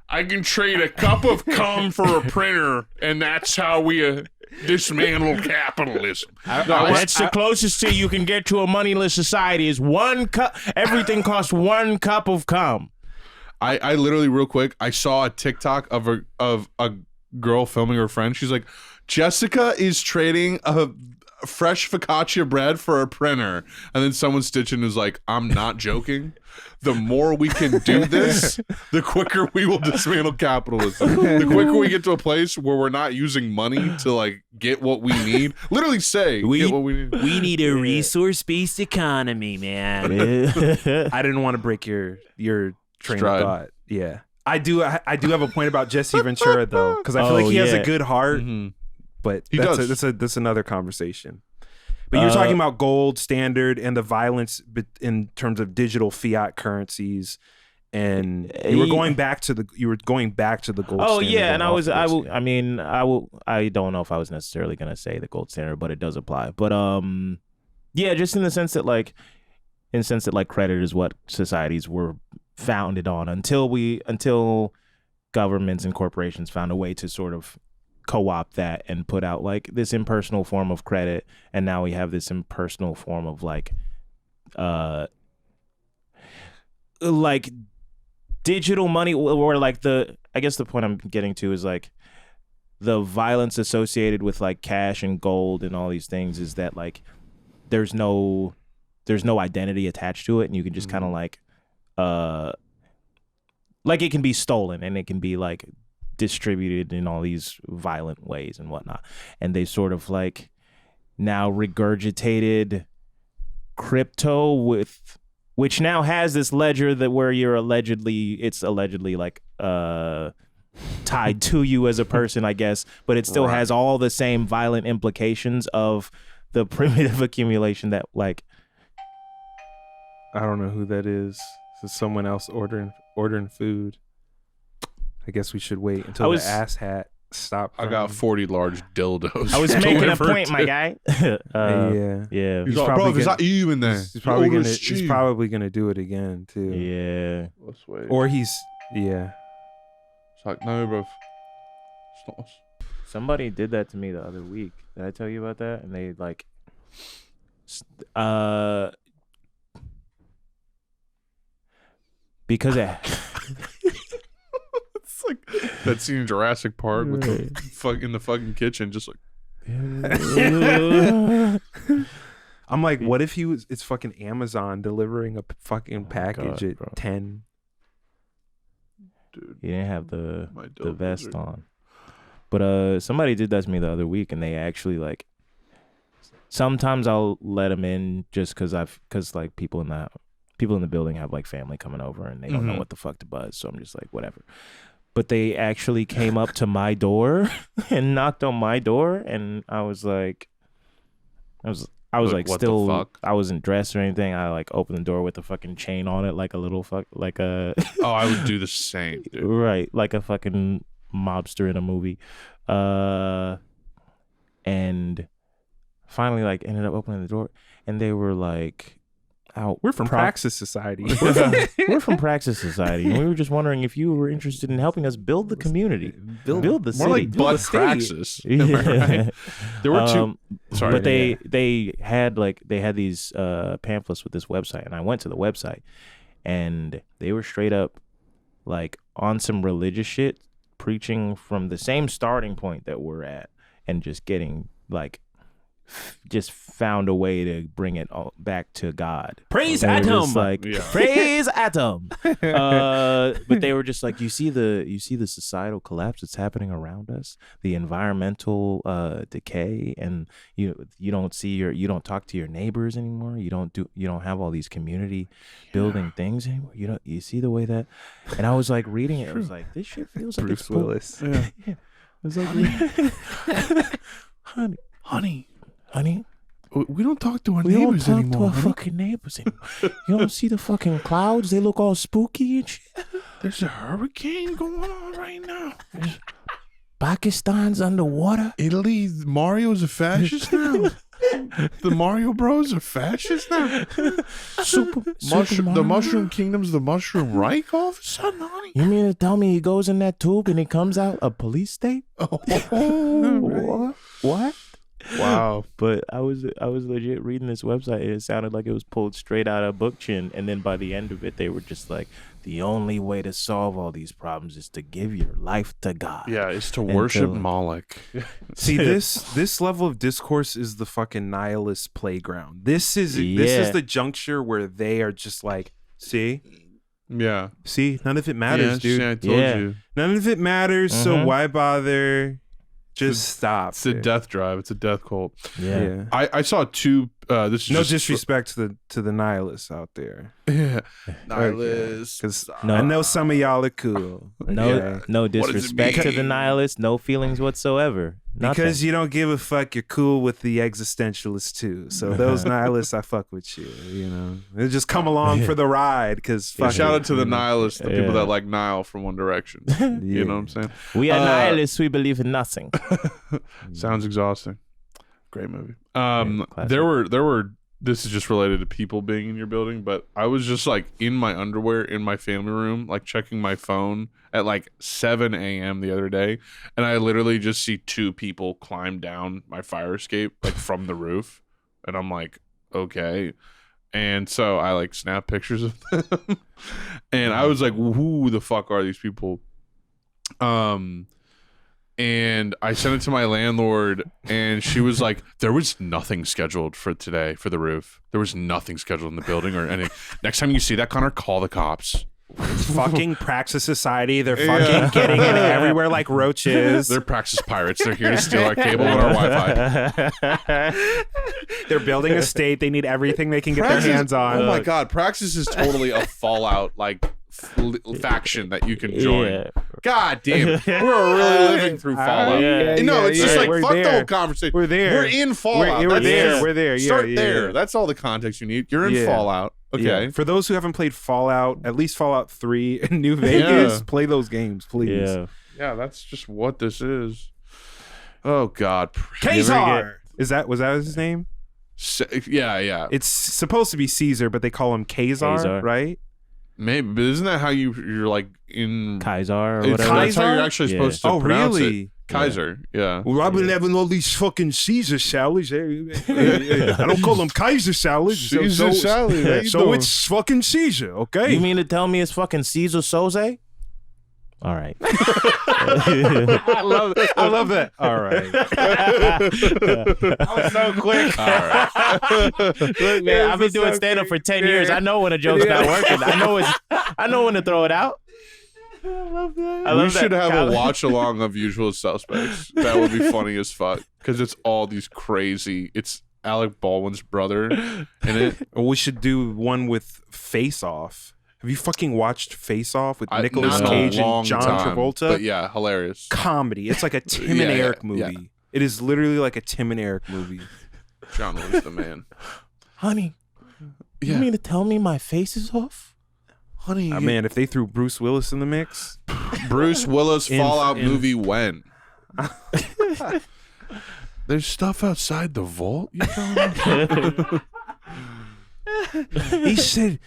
I can trade a cup of cum for a printer, and that's how we dismantle capitalism. That's the closest thing you can get to a moneyless society is 1 cup. Everything costs 1 cup of cum. I literally, real quick, I saw a TikTok of a girl filming her friend. She's like, Jessica is trading a fresh focaccia bread for a printer. And then someone stitching is like, I'm not joking. The more we can do this, the quicker we will dismantle capitalism. The quicker we get to a place where we're not using money to like get what we need. Literally say, get what we need. We need a resource-based economy, man. I didn't want to break your train of thought. Yeah. I do have a point about Jesse Ventura though, because I feel like he has a good heart, but that's another conversation. But you're talking about gold standard and the violence in terms of digital fiat currencies, and you were going back to the gold. Oh standard yeah, and I don't know if I was necessarily gonna say the gold standard, but it does apply. But yeah, just in the sense that like credit is what societies were founded on until governments and corporations found a way to sort of co-opt that and put out like this impersonal form of credit, and now we have this impersonal form of like digital money, or like I guess the point I'm getting to is like the violence associated with like cash and gold and all these things is that like there's no identity attached to it, and you can just kind of like it can be stolen and it can be like distributed in all these violent ways and whatnot. And they sort of like now regurgitated crypto which now has this ledger that where it's allegedly like tied to you as a person, I guess, but it still has all the same violent implications of the primitive accumulation that like I don't know who that is. It's someone else ordering food. I guess we should wait until the ass hat stops. I got 40 large dildos. I was making a point, my guy. Yeah. He's like, bro, is that you in there? He's probably gonna do it again too. Yeah. Let's wait. Or he's It's like, no, bro. It's not us. Somebody did that to me the other week. Did I tell you about that? And they like, because it. It's like that scene in Jurassic Park with the in the fucking kitchen, just like. I'm like, what if it's fucking Amazon delivering a fucking package at 10? Dude, he didn't have the vest lizard. on. But somebody did that to me the other week, and they actually like. Sometimes I'll let them in just because like people in the building have like family coming over and they don't know what the fuck to buzz, so I'm just like whatever. But they actually came up to my door and knocked on my door, and I was like, I was like what the still, fuck? I wasn't dressed or anything. I like opened the door with a fucking chain on it, like a little like a. Oh, I would do the same, dude. Right, like a fucking mobster in a movie, and finally like ended up opening the door, and they were like. We're from Praxis Society. We're from Praxis Society, and we were just wondering if you were interested in helping us build the community, build the city. More like butt Praxis. Am I right? There were two. Sorry, but they had these pamphlets with this website, and I went to the website, and they were straight up like on some religious shit, preaching from the same starting point that we're at, and just getting like. Just found a way to bring it all back to God. Praise Atom, praise Atom. But they were just like, you see the societal collapse that's happening around us, the environmental decay, and you don't talk to your neighbors anymore. You don't have all these community building things anymore. You see the way that, and I was like reading it. I was like, this shit feels like Bruce Willis. Yeah. It was like, honey, we don't talk to our we neighbors don't talk anymore. to our fucking neighbors anymore. You don't see the fucking clouds? They look all spooky and shit. There's a hurricane going on right now. Pakistan's underwater. Italy, Mario's a fascist now. The Mario Bros are fascists now. The Mushroom Kingdom's the Mushroom Reich all of a sudden, honey. You mean to tell me he goes in that tube and he comes out a police state? What? Wow. But I was legit reading this website, and it sounded like it was pulled straight out of book chin, and then by the end of it they were just like, the only way to solve all these problems is to give your life to God. Yeah, it's to worship Moloch. See, this level of discourse is the fucking nihilist playground. This is the juncture where they are just like, see, none of it matters, dude. I told you. None of it matters, so why bother? Just stop. It's a death drive. It's a death cult. Yeah. I saw two. This is no just disrespect to the nihilists out there. Yeah, nihilists. Because I know some of y'all are cool. No disrespect to the nihilists. No feelings whatsoever. Because you don't give a fuck. You're cool with the existentialists too. So those nihilists, I fuck with you. You know, they just come along for the ride. Because shout out to the nihilists, the people that like Nile from One Direction. You know what I'm saying? We are nihilists. We believe in nothing. Sounds exhausting. Great movie. There were. This is just related to people being in your building, but I was just like in my underwear in my family room, like checking my phone at like 7 a.m. the other day, and I literally just see two people climb down my fire escape like from the roof, and I'm like, okay. And so I like snap pictures of them, and I was like, who the fuck are these people? And I sent it to my landlord, and she was like, there was nothing scheduled for today for the roof. There was nothing scheduled in the building or anything. Next time you see that, Connor, call the cops. Fucking Praxis Society. They're fucking getting in everywhere like roaches. They're Praxis pirates. They're here to steal our cable and our Wi-Fi. They're building a state. They need everything they can get their hands on. Oh my God. Praxis is totally a Fallout like faction that you can join. Yeah. God damn it. We're really living through Fallout. It's just like fuck the whole conversation. We're there. We're in Fallout. We're there. Start there. That's all the context you need. You're in Fallout. Okay. Yeah. For those who haven't played Fallout, at least Fallout 3 in New Vegas, play those games, please. Yeah, that's just what this is. Oh God. Kazar! Was that his name? Yeah. It's supposed to be Caesar, but they call him Kazar, right? Maybe, but isn't that how you're like in Kaiser or whatever? That's how you're actually supposed to pronounce it. Kaiser. Yeah. Well, I've been having all these fucking Caesar salads. I don't call them Kaiser salads. Caesar salad. How you So doing? it's fucking Caesar, okay? You mean to tell me it's fucking Caesar Soze? All right. I love that. All right. That was so quick. All right. Look, man, I've been doing so stand up for quick. 10 years. I know when a joke's not working. I know when to throw it out. I love that. We should have a watch along of Usual Suspects. That would be funny as fuck because it's all these crazy. It's Alec Baldwin's brother in it. Or we should do one with Face Off. Have you fucking watched Face Off with Nicolas Not in a Cage and long John time, Travolta? But yeah, hilarious. Comedy. It's like a Tim Yeah, and yeah, Eric movie. yeah. It is literally like a Tim and Eric movie. John was the man. Honey, Yeah. you mean to tell me my face is off? Honey, Man, if they threw Bruce Willis in the mix, Bruce Willis Fallout in- movie when? There's stuff outside the vault. You telling me? he said,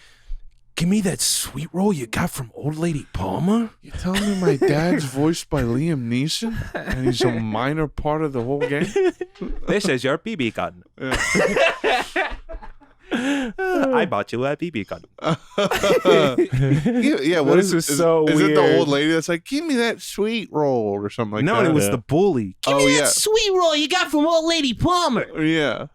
"Give me that sweet roll you got from Old Lady Palmer." You telling me my dad's voiced by Liam Neeson and he's a minor part of the whole game? This is your BB gun. I bought you a BB gun. Yeah, what This is is it? so Is it the weird. old lady that's like, give me that sweet roll or something like No, that? it was Yeah. the bully. Oh yeah, Sweet roll you got from old lady Palmer. yeah.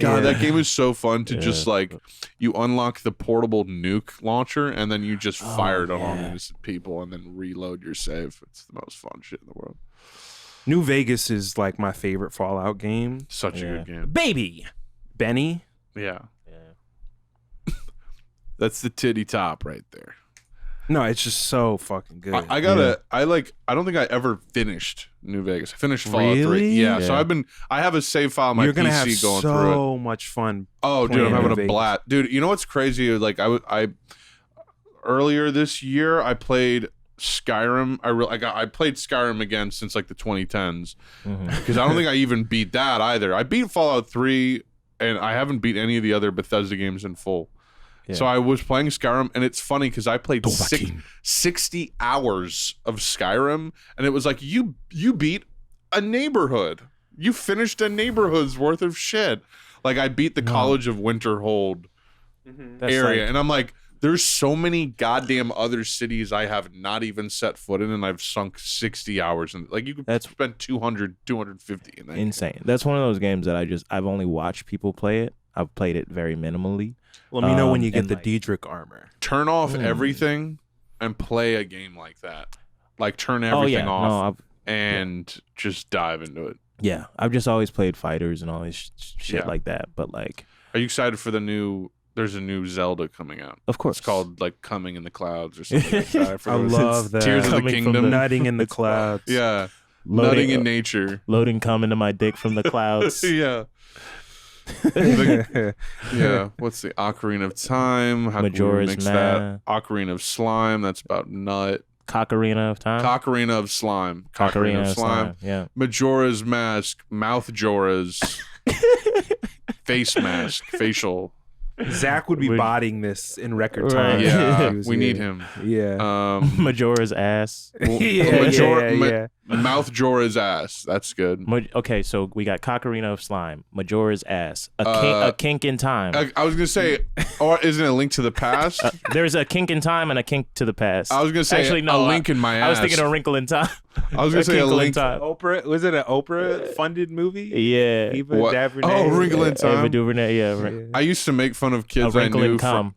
God, that game is so fun to just like you unlock the portable nuke launcher and then you just fire it on innocent people and then reload your save. It's the most fun shit in the world. New Vegas is like my favorite Fallout game. Such a good game. Baby, Benny. Yeah. That's the titty top right there. No, it's just so fucking good. I don't think I ever finished New Vegas. I finished Fallout 3. Really? Yeah, so Yeah. I have a save file on my You're gonna PC have going through it. so much fun. Oh, dude, I'm playing having New a Vegas. blast. Dude, you know what's crazy? Like I earlier this year I played Skyrim. I played Skyrim again since like the 2010s because I don't think I even beat that either. I beat Fallout 3 and I haven't beat any of the other Bethesda games in full. Yeah. So I was playing Skyrim and it's funny because I played 60 hours of Skyrim and it was like you beat a neighborhood. You finished a neighborhood's worth of shit. Like I beat the College of Winterhold area and I'm like, there's so many goddamn other cities I have not even set foot in and I've sunk 60 hours in. Like you could spend 200, 250 in that. Insane. That's one of those games that I've only watched people play it. I've played it very minimally. Let me know when you get and the like- Diedrich armor. Turn off everything and play a game like that. Like turn everything off and just dive into it. Yeah, I've just always played fighters and all this shit like that. But like, Are you excited for there's a new Zelda coming out? of course, It's called like Coming in the Clouds or something like that. I love that. Tears of the Coming from Kingdom. Nutting in the clouds. Yeah. Loading- Nutting in nature. loading cum into my dick from the clouds. Yeah. Yeah. What's the Ocarina of Time? How do we Majora's mix Mask. that? Ocarina of Slime. That's about nut. Cocarina of time. Ocarina of Slime. Cocarina of slime. Yeah. Majora's Mask. Mouth Jora's. Face mask. Facial. Zach would be bodying this in record Right. time. Yeah. He was We here. need him. Yeah. Majora's ass. Mouth Jora's ass. That's good. Okay, so we got Cocarina of Slime, Majora's ass, a kink in time. I was gonna say, or isn't it a Link to the Past? There's a kink in time and a kink to the past. I was gonna say actually no. a Link in my ass. I was thinking a wrinkle in time. I was gonna say a Kinkle in Link. time. Oprah, was it an Oprah funded movie? Yeah. Eva What? DuVernay. Oh, Wrinkle in Ava Time. DuVernay, yeah. I used to make fun of A kids I wrinkle knew in cum.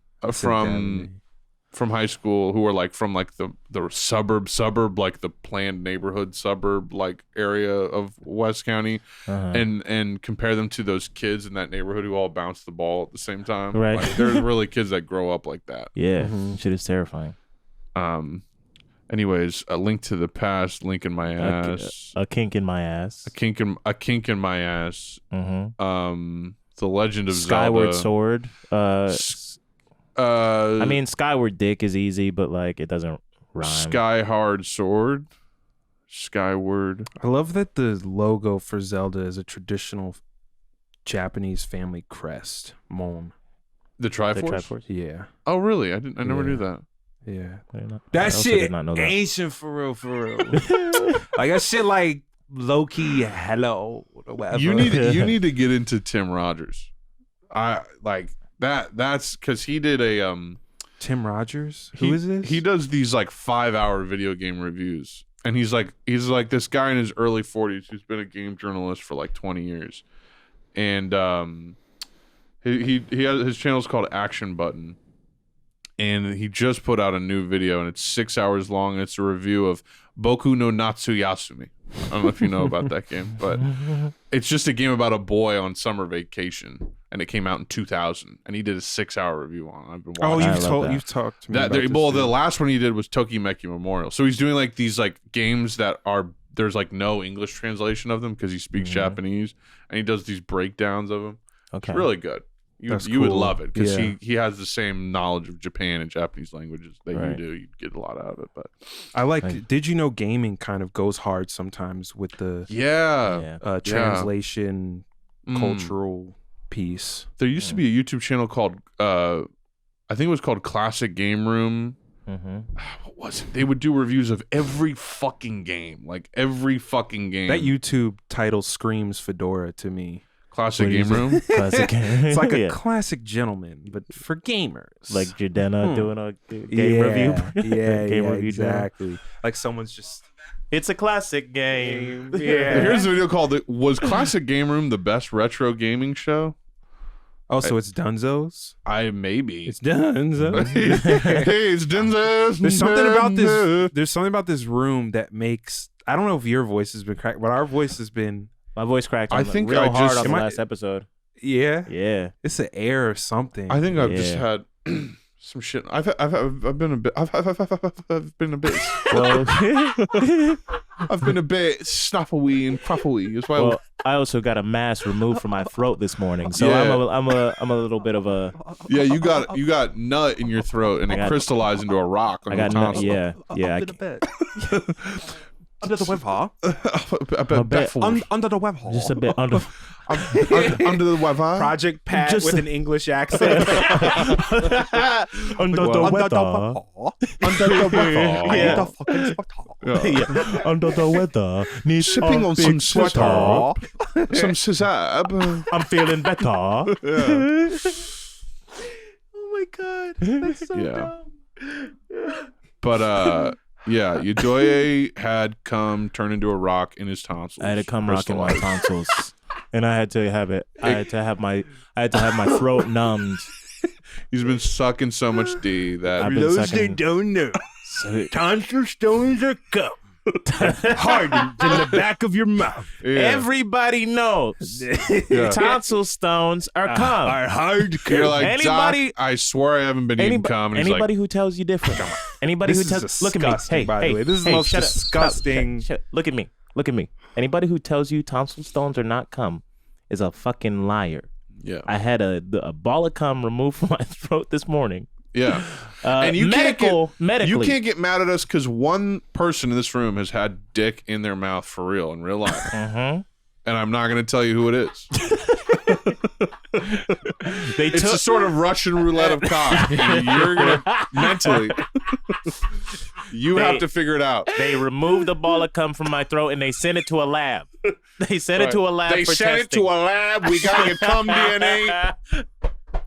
from high school who were like from like the suburb like the planned neighborhood suburb like area of West County and compare them to those kids in that neighborhood who all bounce the ball at the same time. Right. Like, there's really kids that grow up like that. Yeah, shit is terrifying. Anyways, a Link to the Past, Link in my ass, A kink in my ass. a kink in my ass. Mm-hmm. The Legend of Skyward Zelda. Sword. I mean, Skyward Dick is easy, but like it doesn't rhyme. Sky Hard Sword. Skyward. I love that the logo for Zelda is a traditional Japanese family crest. Mon. The Triforce? The Triforce. Yeah. Oh, really? I never knew that. Yeah. I did not- I That also shit did not know that. ancient for real. Like that shit like low key hello or whatever. You need to get into Tim Rogers. I like that. That's because he did a Tim Rogers? Who is this? He does these like 5-hour video game reviews, and he's like this guy in his early 40s who's been a game journalist for like 20 years, and he has his channel's called Action Button, and he just put out a new video, and it's 6 hours long, and it's a review of Boku no Natsuyasumi. I don't know if you know about that game, but it's just a game about a boy on summer vacation, and it came out in 2000, and he did a 6-hour review on it. I've been watching. You've talked to me about this. Well, the last one he did was Tokimeki Memorial. So he's doing like these like games that are there's like no English translation of them because he speaks Japanese, and he does these breakdowns of them. Okay. It's really good. You would love it because he has the same knowledge of Japan and Japanese languages that you do. You'd get a lot out of it. But I like. Did you know gaming kind of goes hard sometimes with the translation cultural piece? There used to be a YouTube channel called I think it was called Classic Game Room. What was it? They would do reviews of every fucking game, like every fucking game. That YouTube title screams Fedora to me. Classic Game Room. Classic game. It's like a classic gentleman, but for gamers. Like Jadena doing a game review. Game review. Exactly. Exactly. Like someone's just. It's a classic game. Here's a video called "Was Classic Game Room the best retro gaming show?" Oh, so it's Dunzo's? Maybe. It's Dunzo's. Hey, it's Dunzo's. There's something about this. There's something about this room that makes. I don't know if your voice has been cracked, but our voice has been. My voice cracked. I think real I hard just- on the Am I- last episode. Yeah. Yeah. It's an air or something. I think I've just had some shit. I've been a bit. I've been a bit. Well, I've been a bit snappily and crappily as well. well, I also got a mass removed from my throat this morning, so Yeah. I'm a little bit of a. Yeah, you got nut in your throat, and it crystallized into a rock on I your got tonsil. yeah. Under the bed. Under the web hole. I bet A bit- Under the web hole. Just a bit under. under the weather. Project Pat Just- with an English accent. Under the weather. Under the weather. I Yeah. need a fucking sweater. Yeah. Under the weather. Need Sipping a on big some sweater. Some scissor. I'm feeling better. Yeah. Oh my god, that's so Yeah. dumb. But yeah, Yedoye had come turn into a rock in his tonsils. I had to come rocking my crystallized. tonsils, and I had to have it. I had to have my throat numbed. He's been sucking so much D that I've been sucking. don't know, So, tonsil stones are gum. Hardened in the back of your mouth. yeah. everybody knows Yeah. tonsil stones are cum. Are hard. You're like, Anybody- Doc, I swear I haven't been eating cum. And he's anybody like, who tells you different. Anybody This who is tells look at me. disgusting, Hey, by the hey, way. This is the hey, most shut up. Stop. disgusting- Shut. Look at me. Look at me. Anybody who tells you tonsil stones are not cum is a fucking liar. yeah, I had a ball of cum removed from my throat this morning. yeah. And you medically, You can't get mad at us because one person in this room has had dick in their mouth for real in real life, Mhm. and I'm not going to tell you who it is. They It's took a sort of Russian roulette of cock. You're gonna mentally, you have to figure it out. They removed the ball of cum from my throat and they sent it to a lab. They sent it to a lab They for sent testing. it to a lab. We got your cum DNA.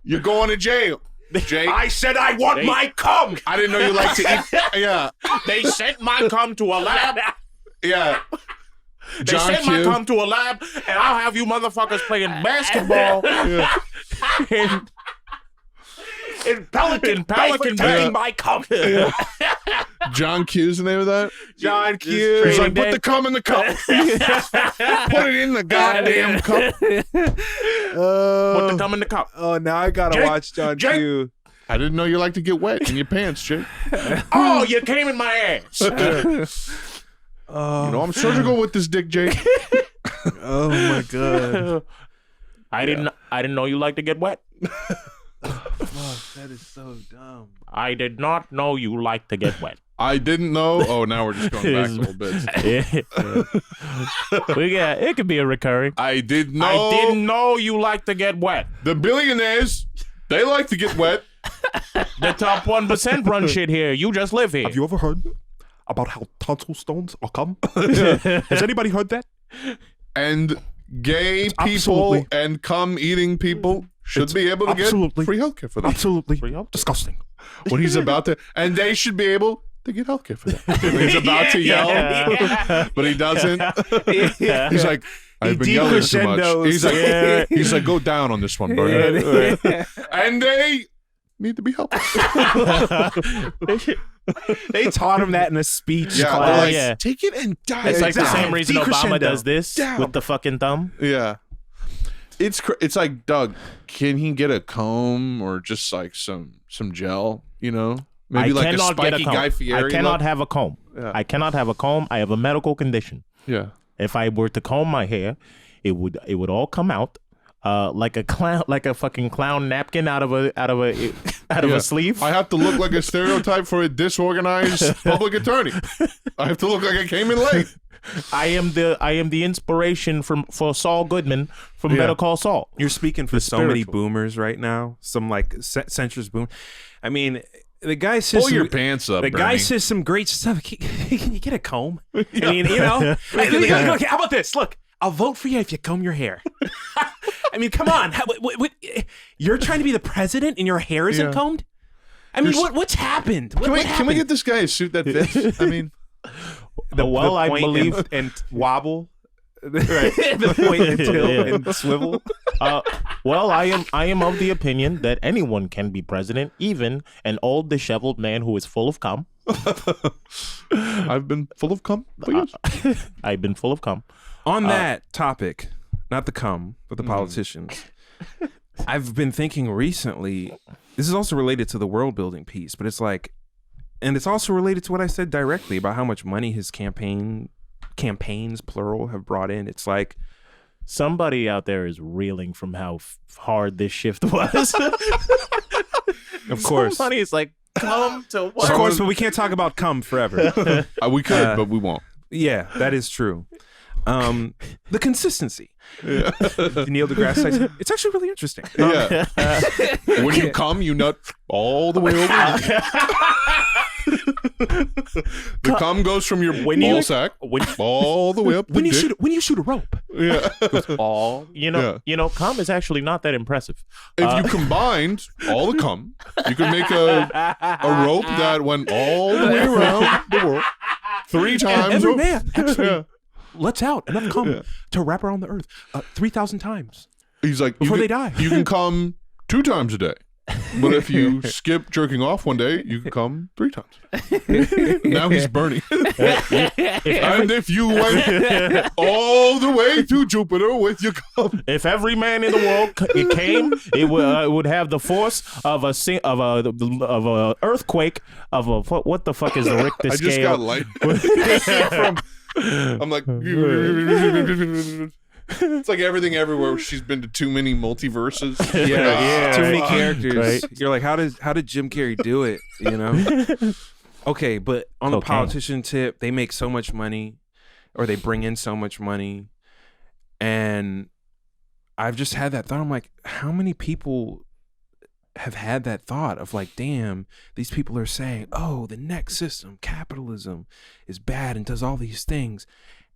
You're going to jail, Jake. I said I want my cum. I didn't know you like to eat. Yeah, They sent my cum to a lab. yeah. They John sent my Q. cum to a lab, and I'll have you motherfuckers playing basketball in Pelican Bay. my cum. John Q's the name of that. John This Q. He's training like, put day. the cum in the cup. Put it in the goddamn cup. Put the cum in the cup. Oh, now I gotta Jake, watch John Jake. Q. I didn't know you like to get wet in your pants, Jake. Oh, you came in my ass. Oh, You know, I'm surgical with this dick, Jake. oh my god. I didn't know you like to get wet. Fuck, that is so dumb. I did not know you like to get wet. I didn't know. Oh, now we're just going back a little bit. Yeah, it could be a recurring. I did know. I didn't know you like to get wet. The billionaires, they like to get wet. The top 1% run shit here. You just live here. Have you ever heard about how tonsil stones are come? Has anybody heard that? And gay people Absolutely. and cum-eating people should be able to get free healthcare for that. Absolutely. Disgusting. When he's about to, and they should be able to get healthcare for that. When he's about to yell, but he doesn't. He's like, I've been yelling too much. He's like, go down on this one, Bernie. And they need to be helped. They taught him that in a speech Yeah, class. like, take it and die. It's like the down. same reason Obama does this Down. with the fucking thumb. Yeah. It's like, Doug, can he get a comb or just like some gel, you know? Maybe like a spiky Guy Fieri. I cannot have a comb. Yeah. I cannot have a comb. I have a medical condition. Yeah. If I were to comb my hair, it would all come out like a clown, like a fucking clown napkin out of a sleeve. I have to look like a stereotype for a disorganized public attorney. I have to look like I came in late. I am the inspiration for Saul Goodman from Better Call Saul. You're speaking for so many boomers right now. Some like centrist boom. I mean, the guy says pull your pants up. The Bernie. guy says some great stuff. Can you get a comb? I mean, you know. Look, how about this? Look, I'll vote for you if you comb your hair. I mean, come on. What, you're trying to be the president and your hair isn't combed? I mean, what's happened? Can we get this guy a suit that fits? I mean, I believe and wobble. The point and tilt and swivel. I am of the opinion that anyone can be president, even an old disheveled man who is full of cum. I've been full of cum. I've been full of cum. On that topic, not the cum, but the politicians. I've been thinking recently. This is also related to the world building piece, but it's like, and it's also related to what I said directly about how much money his campaigns plural have brought in. It's like somebody out there is reeling from how hard this shift was. Of course, somebody is like, come to what? Of course, but we can't talk about cum forever. We could, but we won't. Yeah, that is true. The consistency. Yeah. Neil deGrasse Tyson. It's actually really interesting. Yeah. When you come, you nut all the way over. The cum goes from your ball sack all the way up. When you shoot a rope. Yeah. All cum is actually not that impressive. If you combined all the cum, you could make a rope that went all the way around the world 3 times. Every man actually lets out enough cum to wrap around the earth 3,000 times. He's like, before they die. You can come 2 times a day. But if you skip jerking off one day, you can come 3 times. Now he's Bernie. And if you went all the way to Jupiter with your cum. If every man in the world came, it would have the force of a earthquake of a what the fuck is the Richter scale? I just got light. I'm like, it's like Everything Everywhere. She's been to too many multiverses. Yeah. Too many characters. Right? You're like, how did Jim Carrey do it? You know? Okay, but on the politician tip, they make so much money, or they bring in so much money, and I've just had that thought. I'm like, how many people have had that thought of like, damn, these people are saying, oh, the next system, capitalism, is bad and does all these things.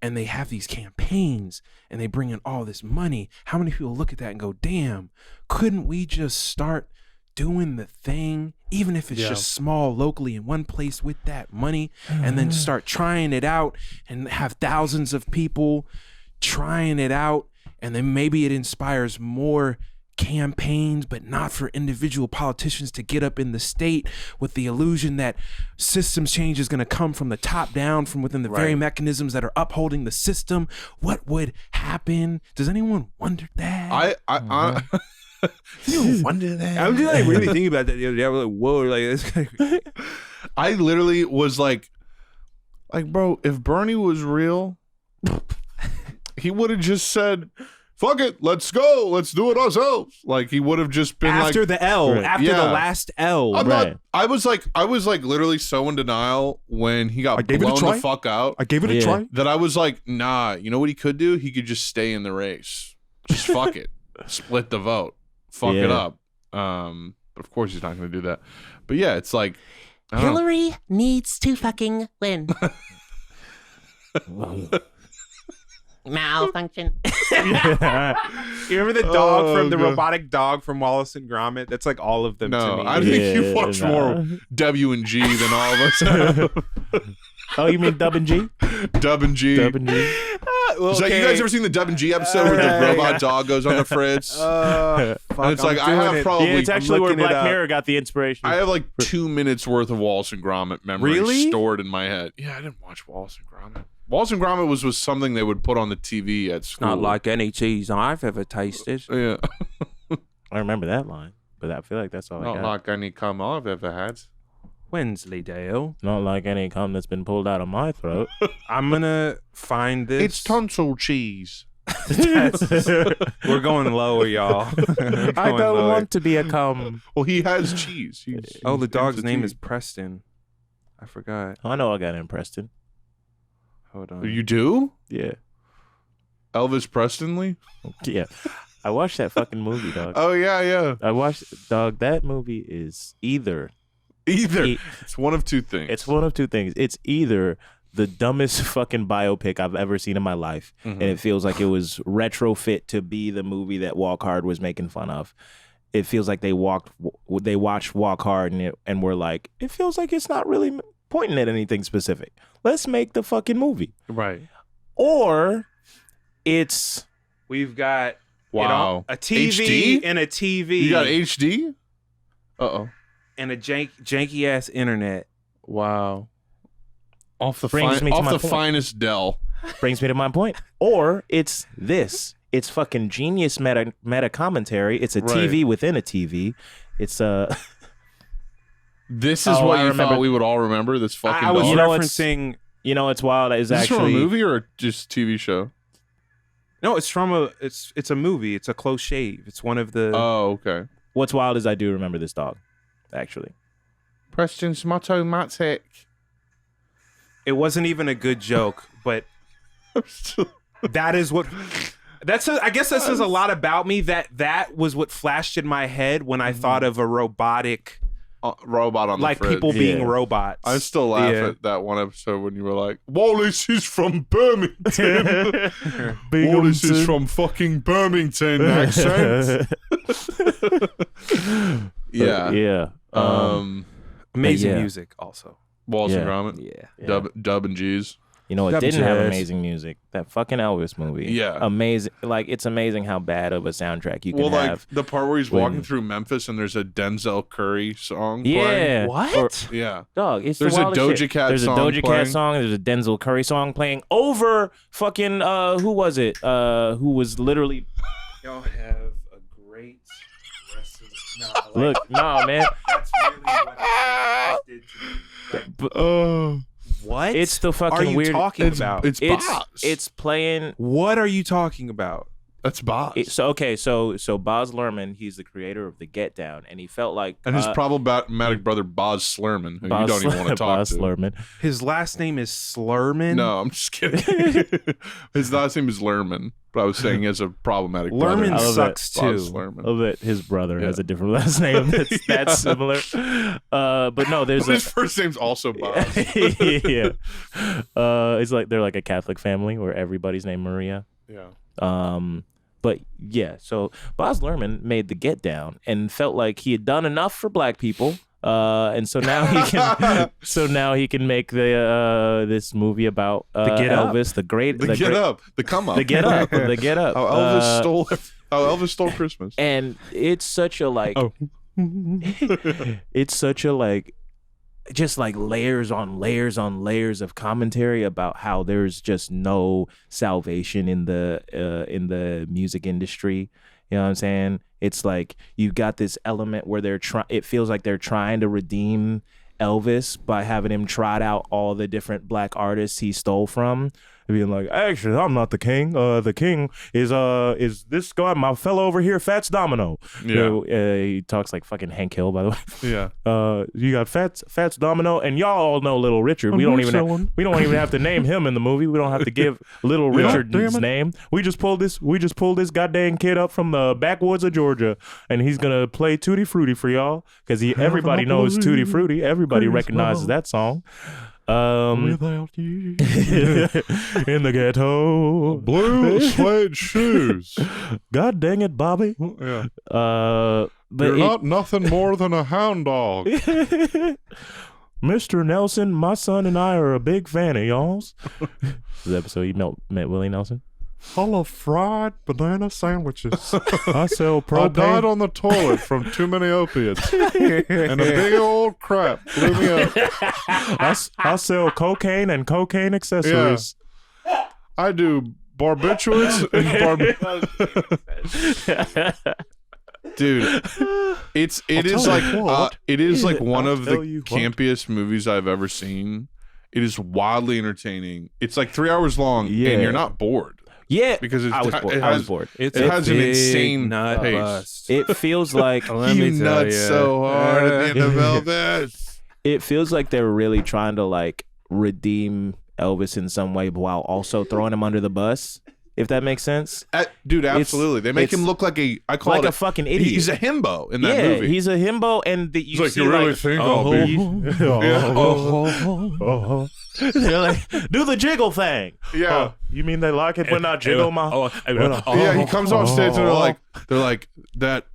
And they have these campaigns and they bring in all this money. How many people look at that and go, damn, couldn't we just start doing the thing, even if it's just small locally in one place with that money, and then start trying it out and have thousands of people trying it out, and then maybe it inspires more campaigns, but not for individual politicians to get up in the state with the illusion that systems change is going to come from the top down, from within the very mechanisms that are upholding the system. What would happen? Does anyone wonder that? I you wonder that? I'm just like really thinking about that the other day. I was like, whoa, like this. I literally was like, bro, if Bernie was real, he would have just said, fuck it, let's go, let's do it ourselves. Like, he would have just been after the L, after the last L. I was like literally so in denial when he got blown the fuck out. I gave it a try. That I was like, nah, you know what he could do? He could just stay in the race. Just fuck it. Split the vote. Fuck it up. But of course he's not going to do that. But yeah, it's like I don't know. Hillary needs to fucking win. Malfunction. You remember the dog from the God. robotic dog from Wallace and Gromit? That's like all of them to No, me. I think you've watched more W and G than all of us have. Oh, you mean Dub and G? Dub and G. Dub and G. Is that, you guys ever seen the Dub and G episode where the robot dog goes on the fridge? Fuck, And it's like, I I'm have doing it. probably- Yeah, it's actually where looking it Black up. Mirror got the inspiration. I have like 2 minutes worth of Wallace and Gromit memory Really? stored in my head. Yeah, I didn't watch Wallace and Gromit. Wallace and Gromit was something they would put on the TV at school. Not like any cheese I've ever tasted. Yeah. I remember that line, but I feel like that's all I Not got. like any cum I've ever had. Wensleydale. Not like any cum that's been pulled out of my throat. I'm gonna find this. It's tonsil cheese. We're going lower, y'all. We're I going don't lower. want to be a cum. Well, he has cheese. Oh, the dog's into name cheese. is Preston. I forgot. I know I got in Preston. Hold on. You do? Yeah. Elvis Prestonly? Yeah. I watched that fucking movie, dog. Oh, yeah. I watched, dog, that movie is either. Either. E- It's one of two things. It's one of two things. It's either the dumbest fucking biopic I've ever seen in my life, and it feels like it was retrofit to be the movie that Walk Hard was making fun of. It feels like they watched Walk Hard and were like, it feels like it's not really pointing at anything specific. Let's make the fucking movie. right. Or it's We've got Wow. a TV HD? and a TV. You got HD? Uh-oh. and a janky ass internet. Wow. Off the, Brings me to my point. finest Dell. brings me to my point. Or it's this. It's fucking genius meta commentary. It's a Right. TV within a TV. It's This is Oh, what I you remember. thought we would all remember, this fucking I was dog? You know what's- referencing. you know, it's wild. It's Is this from a actually movie or just TV show? No, it's from a. It's a movie. It's a close shave. It's one of the. Oh, okay. what's wild is I do remember this dog. Actually, Preston Smotomatic. It wasn't even a good joke, but that is what. I guess that says a lot about me. That was what flashed in my head when I thought of a robotic, Robot on the like fridge. people being Yeah. robots. I still laugh Yeah. at that one episode when you were like, Wallace is from Birmingham. Wallace is from fucking Birmingham accent. Yeah. yeah. Amazing yeah. music, also. Wallace and Yeah. Gromit. Yeah. Yeah. Dub and G's. You know, it Dub didn't have jazz. amazing music. That fucking Elvis movie. Yeah. Amazing. Like, it's amazing how bad of a soundtrack you can Well, like have. the part where he's when- walking through Memphis and there's a Denzel Curry song Yeah. playing. What? Or- Yeah. dog, it's There's the a wildest Doja shit. Cat There's song a Doja playing. Cat song. There's a Denzel Curry song playing over fucking, who was it? Who was literally, Y'all have a great rest of the. No, look, no, man. that's really what I did to me. Oh. What? It's the fucking are you weird. talking It's about? it's Boz. It's playing. What are you talking about? That's Boz. So Boz Lerman, he's the creator of the Get Down, and he felt like and his problematic brother Boz Slurman, who you Boz don't even want to talk Boz to. Lerman. His last name is Slurman. No, I'm just kidding. His last name is Lerman, but I was saying he has a problematic Lerman I brother. love sucks too. Boz Slurman. Oh, that his brother has Yeah. a different last name that's Yeah. similar. But no, there's His first name's also Boz. yeah. It's like they're like a Catholic family where everybody's named Maria. Yeah. But yeah, so Boz Lerman made the Get Down and felt like he had done enough for black people. And so now he can make the this movie about Get Up? Elvis, the The Get Up. The Come Up. the Get Up, the Get Up. How Elvis stole Christmas. And it's such a like Oh. it's such a like just like layers on layers on layers of commentary about how there's just no salvation in the music industry. You know what I'm saying? It's like you got this element where it feels like they're trying to redeem Elvis by having him trot out all the different black artists he stole from. Being like, actually, I'm not the king. The king is this guy, my fellow over here, Fats Domino. Yeah. He talks like fucking Hank Hill, by the way. Yeah. You got Fats Domino, and y'all all know Little Richard. We don't even have to name him in the movie. We don't have to give Little Richard his name. We just pulled this goddamn kid up from the backwoods of Georgia, and he's gonna play Tutti Frutti for y'all because everybody knows Tutti Frutti. Everybody recognizes that song. Without you in the ghetto, Blue suede shoes. God dang it, Bobby. Yeah. But You're not nothing more than a hound dog. Mr. Nelson, my son and I are a big fan of y'all's. This episode you met Willie Nelson. I love fried banana sandwiches. I sell I propane. died on the toilet from too many opiates. And a big old crap blew me up. I sell cocaine and cocaine accessories. Yeah. I do barbiturates and Dude, it is like one of the campiest movies I've ever seen. It is wildly entertaining. It's like 3 hours long, and you're not bored. Yeah, because I was bored. It has an insane nut pace. bust. It feels like You nuts so hard at the end of Elvis. It feels like they're really trying to like redeem Elvis in some way while also throwing him under the bus. If that makes sense, dude, absolutely. They make him look like a fucking idiot. He's a himbo in that movie. He's a himbo, and he's like, you really think I'll be? They're like, do the jiggle thing. Yeah. Oh, you mean they like it when I jiggle my? Yeah, he comes off stage and they're like that.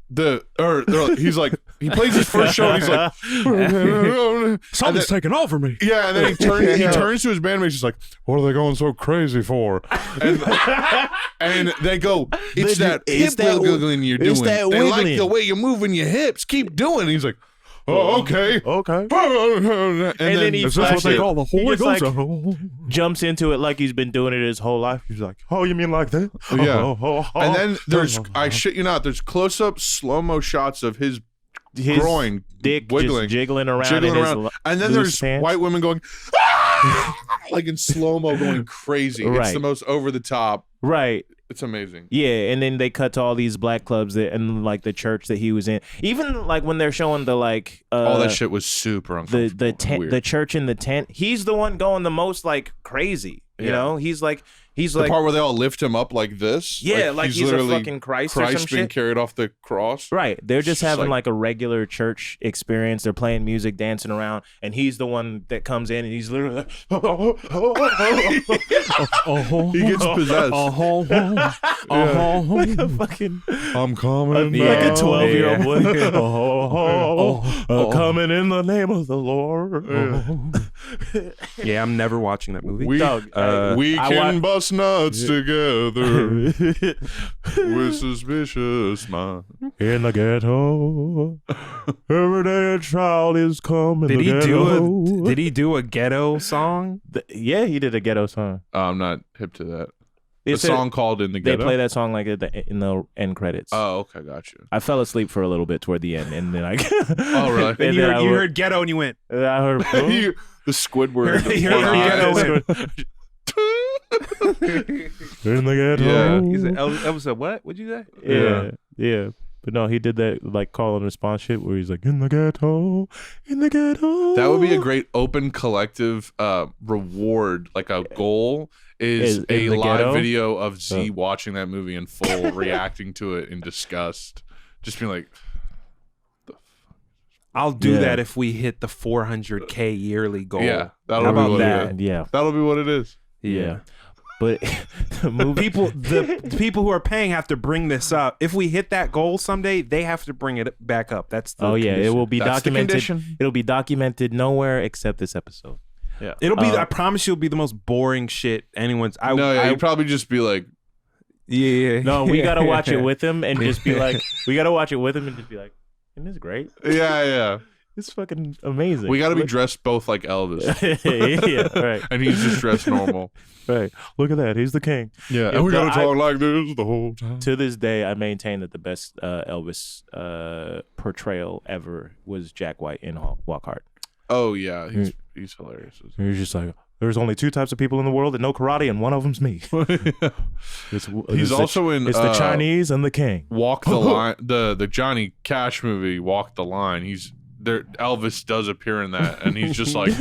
He's like, he plays his first show. And he's like, something's taking over me. Yeah, and then he turns to his bandmates. He's like, what are they going so crazy for? And they go, it's that hip wiggling you're doing. They like the way you're moving your hips. Keep doing it. He's like, oh, okay. And then he is this what they call the Holy Ghost? Jumps into it like he's been doing it his whole life. He's like, oh, you mean like that? Yeah. And then there's, I shit you not, there's close-up slow-mo shots of his groin dick wiggling, just jiggling around. And then there's white women going, like in slow-mo going crazy. Right. It's the most over-the-top. Right. It's amazing. Yeah, and then they cut to all these black clubs and like the church that he was in. Even like when they're showing the like all that shit was super uncomfortable. The tent, the church in the tent. He's the one going the most like crazy. You know, he's like the part where they all lift him up like this. Yeah, like he's a fucking Christ or some being shit. Carried off the cross. Right. They're just having like a regular church experience. They're playing music, dancing around, and he's the one that comes in and he's literally like, he gets possessed. Like a fucking I'm coming like a 12-year-old boy. Coming in the name of the Lord. Yeah, I'm never watching that movie. We can bust nuts together with suspicious mind. In the ghetto, every day a child is coming. Did he do a ghetto song? Yeah, he did a ghetto song. I'm not hip to that. The song called In the Ghetto? They play that song like in the end credits. Oh, okay, got you. I fell asleep for a little bit toward the end, and then I. Oh, really? And you heard ghetto and you went. I heard the Squidward. You heard ghetto. In the ghetto. Yeah. He said, Elvis said, what? What'd you say? Yeah. But no, he did that like call and response shit where he's like, in the ghetto. That would be a great open collective reward, like a goal is a live ghetto? video of Z watching that movie in full, reacting to it in disgust. Just being like, I'll do that if we hit the 400K yearly goal. Yeah. How about that? Yeah. That'll be what it is. Yeah. But the movie the people who are paying have to bring this up. If we hit that goal someday, they have to bring it back up. That's the condition. It will be That's documented. It'll be documented nowhere except this episode. Yeah. It'll be I promise you it'll be the most boring shit anyone's you'd probably just be like, yeah. No, we gotta watch it with him and just be like, isn't this great? Yeah. It's fucking amazing. We got to be dressed both like Elvis. Yeah, right. And he's just dressed normal. Right. Look at that. He's the king. Yeah. And we got to talk like this the whole time. To this day, I maintain that the best Elvis portrayal ever was Jack White in Walk Hard. Oh yeah, he's hilarious. He's just like, there's only 2 types of people in the world that know karate, and one of them's me. He's also in. It's the Chinese and the king. Walk the Line. The Johnny Cash movie, Walk the Line. He's there. Elvis does appear in that, and he's just like,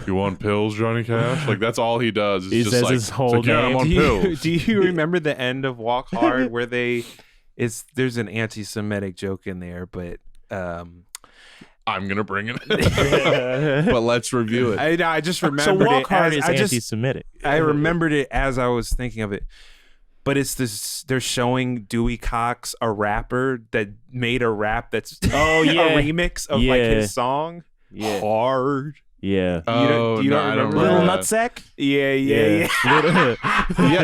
"You want pills, Johnny Cash?" Like that's all he does. It's He just says like, his whole it's like, yeah, I'm name. on pills. Do you remember the end of Walk Hard where there's an anti-Semitic joke in there, but I'm gonna bring it, but let's review it. I just remembered So Walk it Hard as, is anti-Semitic. I remembered it as I was thinking of it. But it's this, they're showing Dewey Cox, a rapper that made a rap that's Oh, yeah. a remix of like his song. Yeah. Hard. Yeah. Oh, you no, don't I don't remember Little that. nutsack? Yeah. Yeah,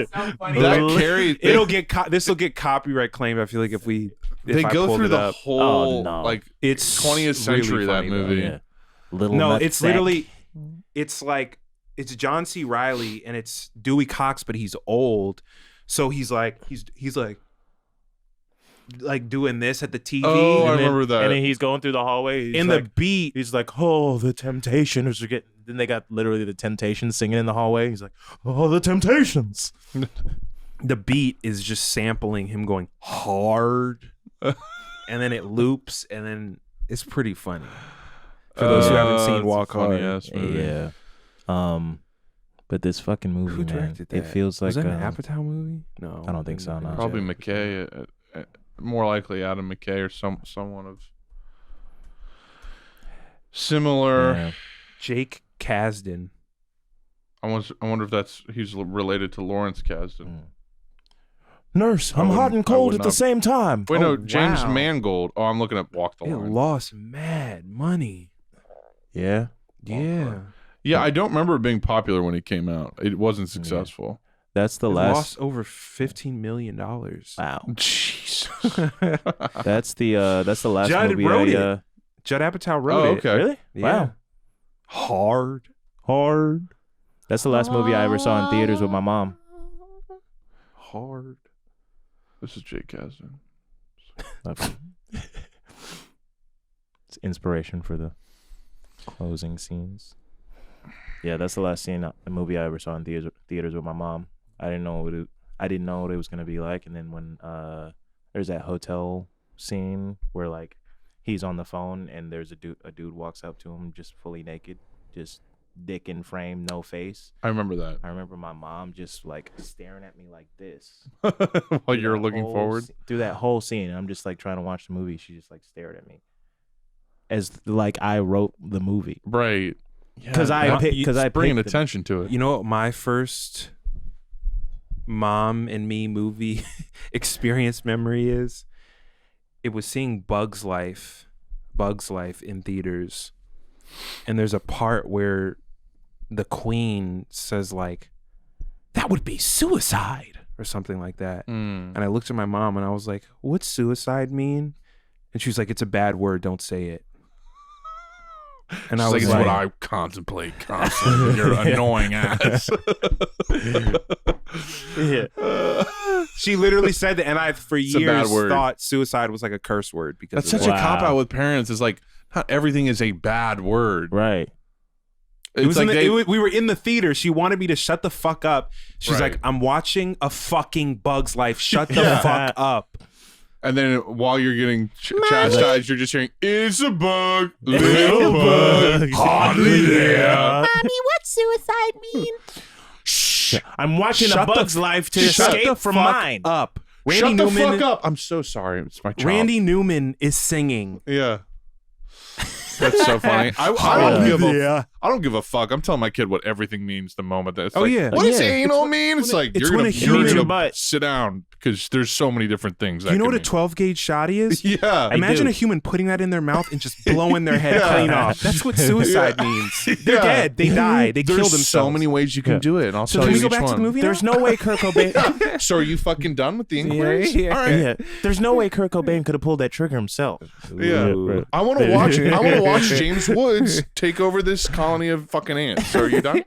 that carry. It'll get this will get copyright claimed. I feel like if They I go pulled through it the up. whole Oh, no. like It's 20th century really that funny, though. movie. Yeah. Little No, nutsack. it's literally, it's like, it's John C. Reilly and it's Dewey Cox, but he's old. So he's like doing this at the TV. Oh, I And then- remember that. And then he's going through the hallway. in the beat. He's like, oh, the Temptations. Then they got literally the Temptations singing in the hallway. He's like, oh, the Temptations. The beat is just sampling him going hard. And then it loops and then it's pretty funny. For those who haven't seen it's a Walk Hard. funny-ass movie. Yeah. But this fucking movie, Who man, directed that? it feels like Was that an Apatow movie? No. I don't think so, no. Probably McKay. More likely Adam McKay or someone of similar. yeah. Jake Kasdan. I wonder if he's related to Lawrence Kasdan. Nurse, I I'm hot wouldn't- and I cold would at the not- same time. Wait, Oh, no, James wow. Mangold. Oh, I'm looking at Walk the It Line. lost mad money. Yeah. Yeah. Yeah, I don't remember it being popular when it came out. It wasn't successful. That's the It last. lost over $15 million. Wow. Jesus. That's the last Judd movie wrote I. it. Judd Apatow wrote Oh, it. okay. Really? Yeah. Wow. Hard. Hard. That's the last movie I ever saw in theaters with my mom. Hard. This is Jake Kasdan. It's inspiration for the closing scenes. Yeah, that's the last movie I ever saw in theaters with my mom. I didn't know what it was gonna be like, and then when there's that hotel scene where like he's on the phone and there's a dude walks up to him just fully naked, just dick in frame, no face. I remember that. I remember my mom just like staring at me like this While you're looking forward. through that whole scene. I'm just like trying to watch the movie. She just like stared at me as like I wrote the movie. Right. Because I bringing picked attention to it. You know what my first mom and me movie experience memory is? It was seeing Bug's Life in theaters. And there's a part where the queen says like, that would be suicide or something like that. And I looked at my mom and I was like, what's suicide mean? And she was like, it's a bad word, don't say it. And I was it's like, what I contemplate constantly. You're annoying ass. Yeah. she literally said that, and I for a bad years word. thought suicide was like a curse word because That's of such that. a cop out with parents. It's like not everything is a bad word. Right. It was like we were in the theater. She wanted me to shut the fuck up. She's Right. like, I'm watching a fucking Bug's Life. Shut the fuck up. And then while you're getting chastised, you're just hearing, "It's a bug, little bug, hardly there." Mommy, what's suicide mean? Shh. I'm watching Shut a the Bug's Life to Shut the escape from fuck mine. up. Shut the fuck up! I'm so sorry. It's my child. Randy Newman is singing. Yeah. That's so funny. I don't give a fuck. I'm telling my kid what everything means the moment that it's Oh, like, yeah. what does Yeah. anal mean? It's like it's you're when gonna, a you're human- gonna Butt. sit down because there's so many different things. That You know can what a mean. 12 gauge shotty is? Yeah. Imagine do. a human putting that in their mouth and just blowing their head Yeah. clean off. That's what suicide means. They're Yeah. dead. They die. They kill There's themselves. so many ways you can Yeah. do it, and I'll So tell can you we go each back one. to the movie now? There's no way Kurt Cobain. So are you fucking done with the inquiries? Yeah. All right. Yeah. There's no way Kurt Cobain could have pulled that trigger himself. Yeah. Right. I want to watch it. I want to watch James Woods take over this colony of fucking ants. So are you done?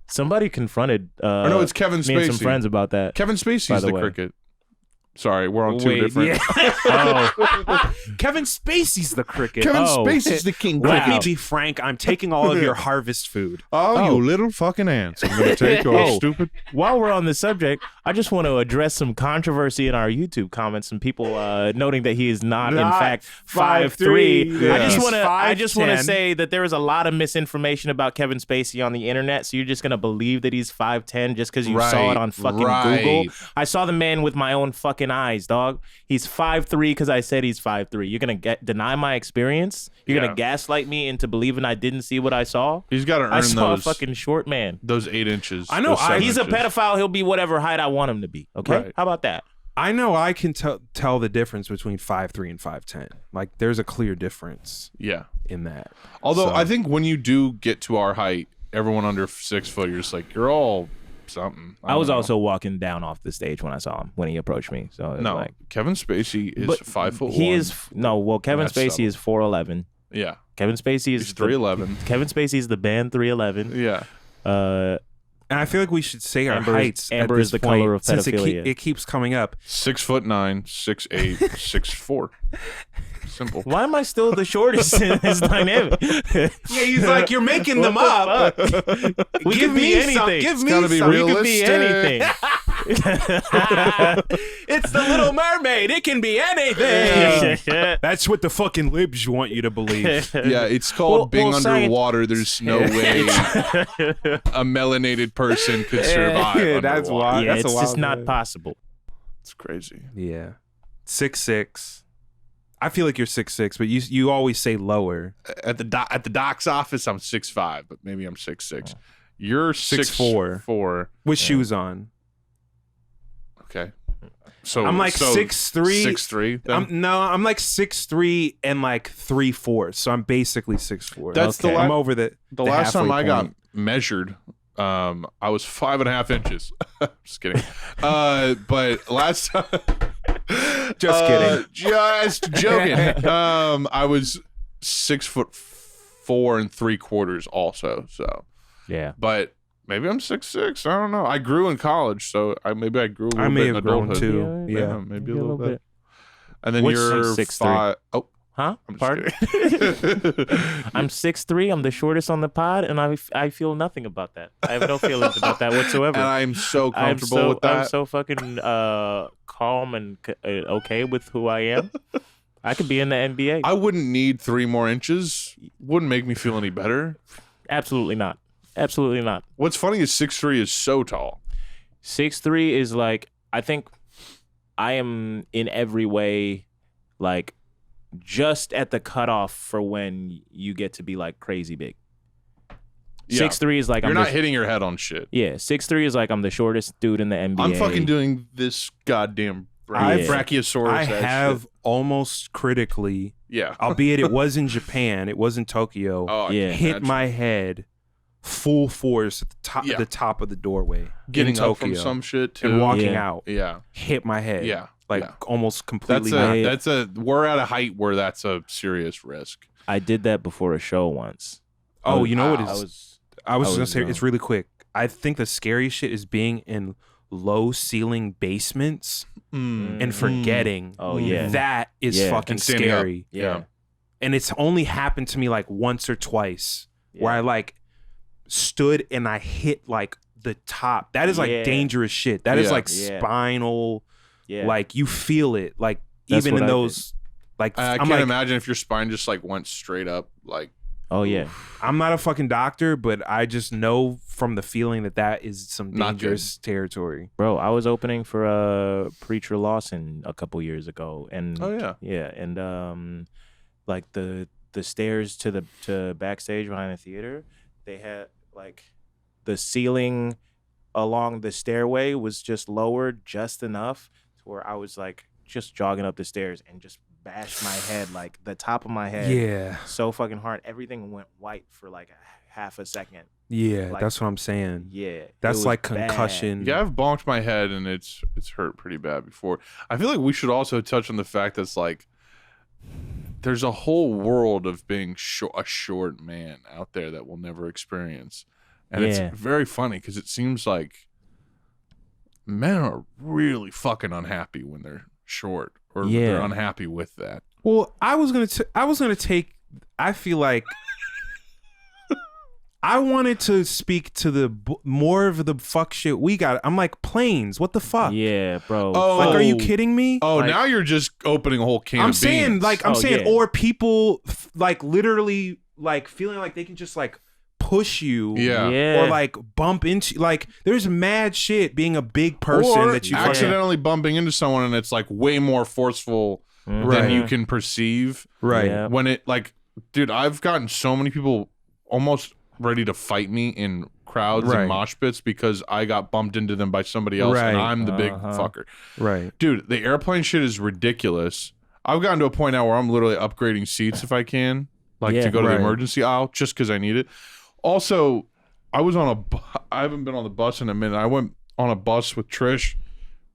Somebody confronted Or no, it's Kevin me and some Spacey. friends about that. Kevin Spacey's By the the way. cricket. Sorry, we're on two different. Yeah. Oh, Kevin Spacey's the cricket. Kevin Oh. Spacey's the king. Let me Wow. be frank. I'm taking all of your harvest food. Oh, you little fucking ants! I'm gonna take your Oh. stupid. while we're on the subject, I just want to address some controversy in our YouTube comments. Some people noting that he is not in fact 5'3". Yeah. I just want to 5'10". say that there is a lot of misinformation about Kevin Spacey on the internet. So you're just gonna believe that he's 5'10" just because you saw it on fucking Google. I saw the man with my own fucking eyes, dog. He's 5'3" because I said he's 5'3". You're gonna deny my experience. You're gonna gaslight me into believing I didn't see what I saw. He's got to earn I saw those a fucking short man. those 8 inches. I know, those 7 He's a inches. pedophile. He'll be whatever height I want him to be. Okay, Right. how about that? I know I can tell the difference between 5'3" and 5'10". Like, there's a clear difference Yeah. in that. Although So- I think when you do get to our height, everyone under 6 foot, you're just like you're all something. I was don't know. also walking down off the stage when I saw him when he approached me. So it was no. like, Kevin Spacey is but 5'1". he is no. Well, Kevin That's Spacey subtle. is 4'11". Yeah. Kevin Spacey is He's 3'11". Kevin Spacey is the band 3'11". Yeah. And I feel like we should say our Amber is- heights. Amber at is this the point, color of since pedophilia. it keeps coming up. 6'9", 6'8", 6'4". Simple. Why am I still the shortest in this dynamic? Yeah, he's like, you're making them up. We Give could be me anything. some. Give me gotta be some. We could be realistic. anything. It's the Little Mermaid. It can be anything. Yeah. That's what the fucking libs want you to believe. Yeah, it's called being well, underwater. There's no way a melanated person could survive. Yeah, that's underwater. why. Yeah, That's a it's just wild not name. possible. It's crazy. Yeah, 6'6". I feel like you're 6'6", but you always say lower. At the doc's office, I'm 6'5", but maybe I'm 6'6". You're 6'4". 6'4". With shoes on. Okay. So I'm like 6'3". 6'3". then? I'm like 6'3" and like 3/4. So I'm basically 6'4". That's the I'm la- over the last time halfway I got point. measured, I was 5.5 inches. Just kidding. But last time, Just kidding. Just joking. I was 6'4" 3/4" also. So, Yeah. but maybe I'm 6'6". I don't know. I grew in college, so maybe I grew a little I bit may in have grown adulthood. too. Yeah. maybe a little bit. And then What's you're 6'3"? 5. Oh, Huh? I'm just Pardon? kidding. I'm 6'3". I'm the shortest on the pod, and I feel nothing about that. I have no feelings about that whatsoever. And I'm so comfortable with that. I'm so fucking calm and okay with who I am. I could be in the NBA. I wouldn't need 3 more inches. Wouldn't make me feel any better. Absolutely not. Absolutely not. What's funny is 6'3" is so tall. 6'3" is like, I think I am in every way like just at the cutoff for when you get to be like crazy big. Yeah. 6'3" is like You're I'm not the, hitting your head on shit. yeah. 6'3" is like I'm the shortest dude in the NBA. I'm fucking doing this goddamn I've- Brachiosaurus. I ass have shit. almost critically, Yeah. albeit it was in Japan, it was in Tokyo, Oh, I Yeah. can hit imagine. my head full force at Yeah. the top of the doorway Getting in up Tokyo from some shit too. and walking Yeah. out. Yeah. Hit my head. Yeah. Like yeah. almost completely. That's we're at a height where that's a serious risk. I did that before a show once. Oh, you know what Wow. is? I was gonna say young. it's really quick. I think the scary shit is being in low ceiling basements and forgetting. Oh, yeah. That is Yeah. fucking And standing up. scary. Yeah. And it's only happened to me like once or twice where Yeah. I like stood and I hit like the top. That is like Yeah. dangerous shit. That is Yeah. like Yeah. spinal. Yeah. Like you feel it. Like That's even what in I those. Like I I'm can't like, imagine if your spine just like went straight up. Like, Oh yeah. I'm not a fucking doctor, but I just know from the feeling that is some Not good. dangerous territory. Bro, I was opening for Preacher Lawson a couple years ago, and oh yeah, and like the stairs to backstage behind the theater, they had like the ceiling along the stairway was just lowered just enough to where I was like just jogging up the stairs and just bashed my head, like the top of my head, Yeah. so fucking hard. Everything went white for like half a second. Yeah, Like- that's what I'm saying. Yeah, it That's was like bad. concussion. yeah. I've bonked my head and it's hurt pretty bad before. I feel like we should also touch on the fact that's like there's a whole world of being a short man out there that we'll never experience, and Yeah. it's very funny because it seems like men are really fucking unhappy when they're short, or Yeah. they're unhappy with that. Well, I was gonna take. I feel like I wanted to speak to the more of the fuck shit we got. I'm like, planes. What the fuck? Yeah, bro. Oh. Like, are you kidding me? Oh, Like- now you're just opening a whole can I'm of saying, beans. like, I'm Oh, saying, yeah. or people like literally like feeling like they can just like push you, Yeah. or like bump into. Like, there's mad shit being a big person or that you accidentally bumping into someone and it's like way more forceful than Right. you can perceive. right. Yeah. When it like, dude, I've gotten so many people almost ready to fight me in crowds Right. and mosh pits because I got bumped into them by somebody else Right. and I'm the big Uh-huh. fucker. Right. Dude, the airplane shit is ridiculous. I've gotten to a point now where I'm literally upgrading seats if I can, like Yeah. to go to Right. the emergency aisle just because I need it. Also, I haven't been on the bus in a minute. I went on a bus with Trish.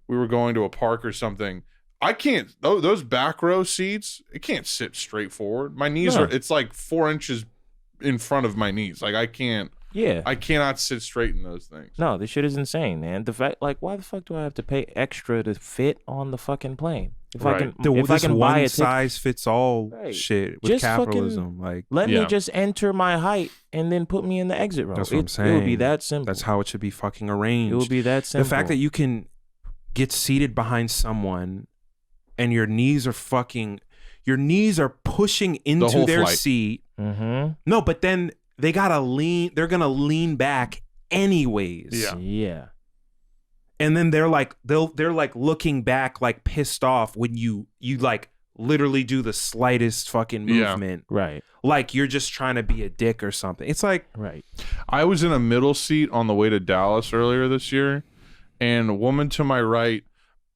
We were going to a park or something. I can't, those back row seats, it can't sit straight forward. My knees No. it's like 4 inches in front of my knees. Like I cannot sit straight in those things. No, this shit is insane, man. The fact, like, why the fuck do I have to pay extra to fit on the fucking plane? If I Right. can, if I This can buy one a ticket, size fits all Right. shit with Just fucking- capitalism. Like, let Yeah. me just enter my height and then put me in the exit row. That's what I'm It would be saying. that simple. that's how it should be fucking it arranged. would be that simple. The fact that you can get seated behind someone and your knees are pushing into whole their flight. seat. Mm-hmm. No, but then they're gonna lean back anyways. Yeah. Yeah. And then they're like looking back like pissed off when you like literally do the slightest fucking Yeah. movement. Right. Like you're just trying to be a dick or something. It's like, Right. I was in a middle seat on the way to Dallas earlier this year, and a woman to my right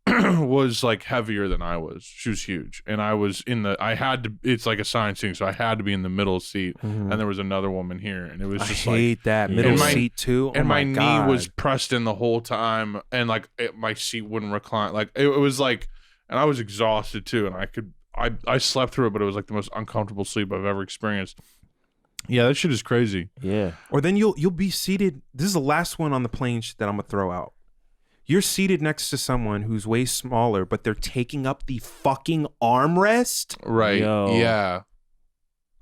was like heavier than I was. She was huge, and I was it's like a science thing, so I had to be in the middle seat, and there was another woman here, and it was I just hate that Yeah. middle And my- seat too. and oh my God. knee was pressed in the whole time, and like my seat wouldn't recline. Like it was like, and I was exhausted too, and I slept through it, but it was like the most uncomfortable sleep I've ever experienced. Yeah, that shit is crazy. Yeah. Or then you'll be seated. This is the last one on the plane that I'm gonna throw out. You're seated next to someone who's way smaller, but they're taking up the fucking armrest. Right. Yo. Yeah.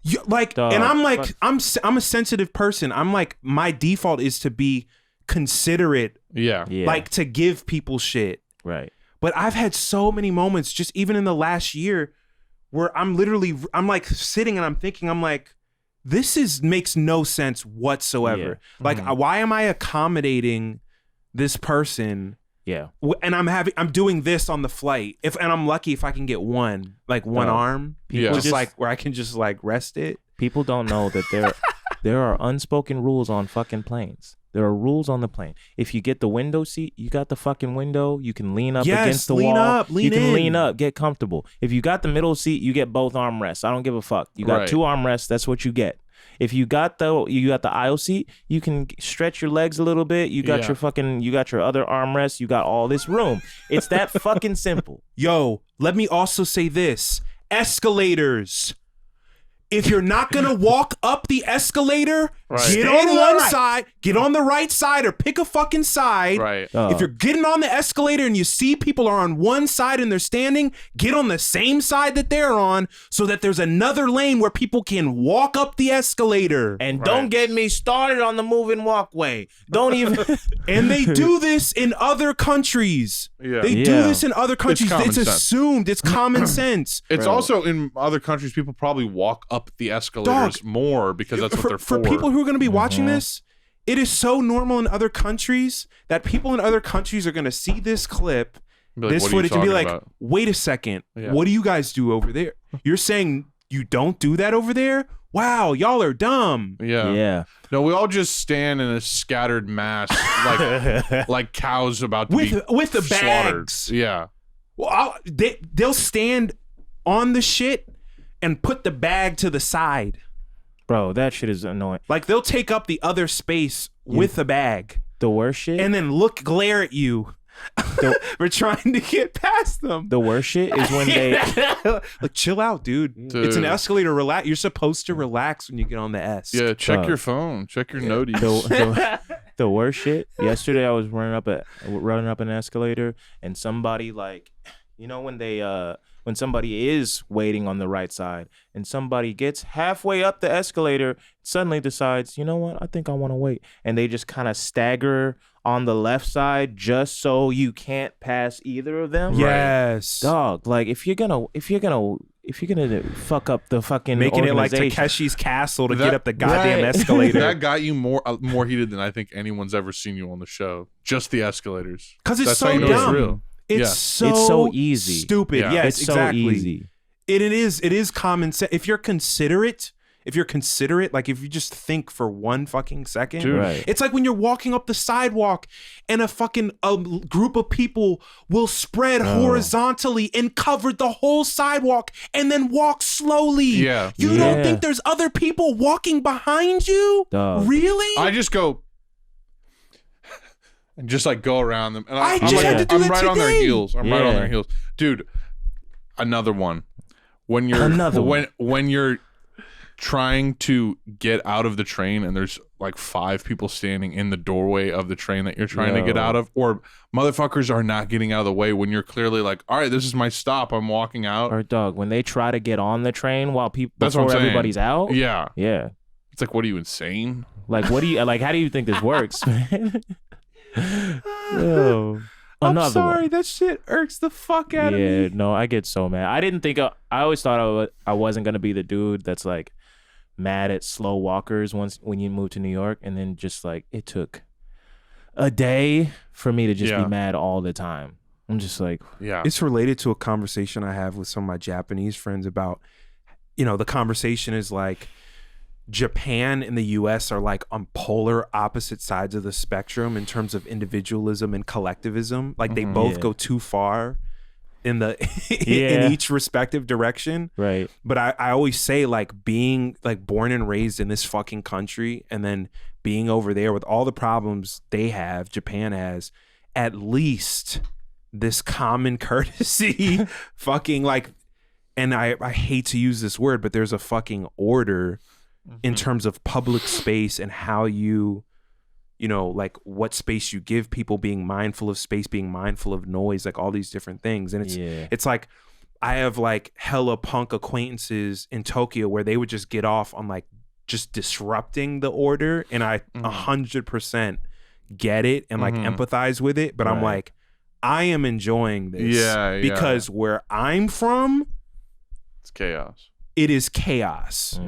You, like, Dog, and I'm like, fuck. I'm a sensitive person. I'm like, my default is to be considerate, Yeah. Yeah. like to give people shit. right. But I've had so many moments, just even in the last year, where I'm like sitting and I'm thinking, I'm like, this makes no sense whatsoever. Yeah. Like, why am I accommodating this person? Yeah. And I'm doing this on the flight. And I'm lucky if I can get one Dog. arm, Yeah. just like where I can just like rest it. People don't know that there are unspoken rules on fucking planes. There are rules on the plane. If you get the window seat, you got the fucking window. You can lean up Yes, against the lean wall. up, lean you can in. lean up, get comfortable. If you got the middle seat, you get both armrests. I don't give a fuck. You got Right. 2 armrests. That's what you get. If you got the aisle seat, you can stretch your legs a little bit. You got Yeah. you got your other armrest. You got all this room. It's that fucking simple. Yo, let me also say this. Escalators. If you're not gonna walk up the escalator, Right. get Stay on to the one right. side, get on the right side, or pick a fucking side. Right. If you're getting on the escalator and you see people are on one side and they're standing, get on the same side that they're on so that there's another lane where people can walk up the escalator. And Right. don't get me started on the moving walkway. Don't even. And they do this in other countries. Yeah. They do Yeah. this in other countries. common It's sense. assumed. It's common sense. It's Bro. also in other countries, people probably walk up the escalators more because that's what they're for. people who are going to be watching this, it is so normal in other countries that people in other countries are going to see this clip, Be like, this "What are you footage, and be talking like, about?" wait a second, Yeah. what do you guys do over there? You're saying you don't do that over there? Wow, y'all are dumb. Yeah. Yeah. No, we all just stand in a scattered mass like cows about to be With the slaughtered. bags. Yeah. Well, they'll stand on the shit and put the bag to the side. Bro, that shit is annoying. Like they'll take up the other space with the bag The worst shit. and then glare at you for trying to get past them. The worst shit is when they. Like, chill out, dude. It's an escalator. Relax. You're supposed to relax when you get on the S. Yeah, check Dog. your phone. Check your noties. The worst shit. Yesterday, I was running up an escalator, and somebody like, you know, when somebody is waiting on the right side, and somebody gets halfway up the escalator, suddenly decides, you know what, I think I want to wait, and they just kind of stagger on the left side just so you can't pass either of them. Yes, dog. Like if you're gonna fuck up the fucking making it like organization. Takeshi's Castle to get up the goddamn escalator. That got you more heated than I think anyone's ever seen you on the show. Just the escalators, because it's That's so how you know dumb. it's real. It's so easy, stupid. Yeah. Yes, it's exactly. so easy. It is common sense. If you're considerate, like if you just think for one fucking second, Dude. Right. it's like when you're walking up the sidewalk and a group of people will spread horizontally and cover the whole sidewalk and then walk slowly. Yeah. You don't think there's other people walking behind you? Dog. Really? I just go and just like go around them, and I I'm just like, had to do I'm that right on their today. heels. I'm right on Yeah. their heels, dude. Another one. When you're when you're trying to get out of the train and there's like 5 people standing in the doorway of the train that you're trying to get out of, or motherfuckers are not getting out of the way when you're clearly like, all right, this is my stop, I'm walking out. Or dog, when they try to get on the train while That's what I'm before saying. everybody's out. Yeah. Yeah. It's like, what are you, insane? Like, what do you like? How do you think this works, man? Oh. I'm Another sorry, one. that shit irks the fuck out of me. Yeah, no, I get so mad. I didn't think I always thought I wasn't gonna be the dude that's like mad at slow walkers when you move to New York, and then just like it took a day for me to just be mad all the time. I'm just like, Yeah. It's related to a conversation I have with some of my Japanese friends about, the conversation is like Japan and the US are like on polar opposite sides of the spectrum in terms of individualism and collectivism. Like they both go too far in in each respective direction. right. But I always say, like, being like born and raised in this fucking country and then being over there with all the problems Japan has, at least this common courtesy fucking like, and I hate to use this word, but there's a fucking order in terms of public space and how like what space you give people, being mindful of space, being mindful of noise, like all these different things. And it's like, I have like hella punk acquaintances in Tokyo where they would just get off on like just disrupting the order. And I 100% get it and like empathize with it. But I'm like, I am enjoying this because where I'm from, It's chaos. it is chaos,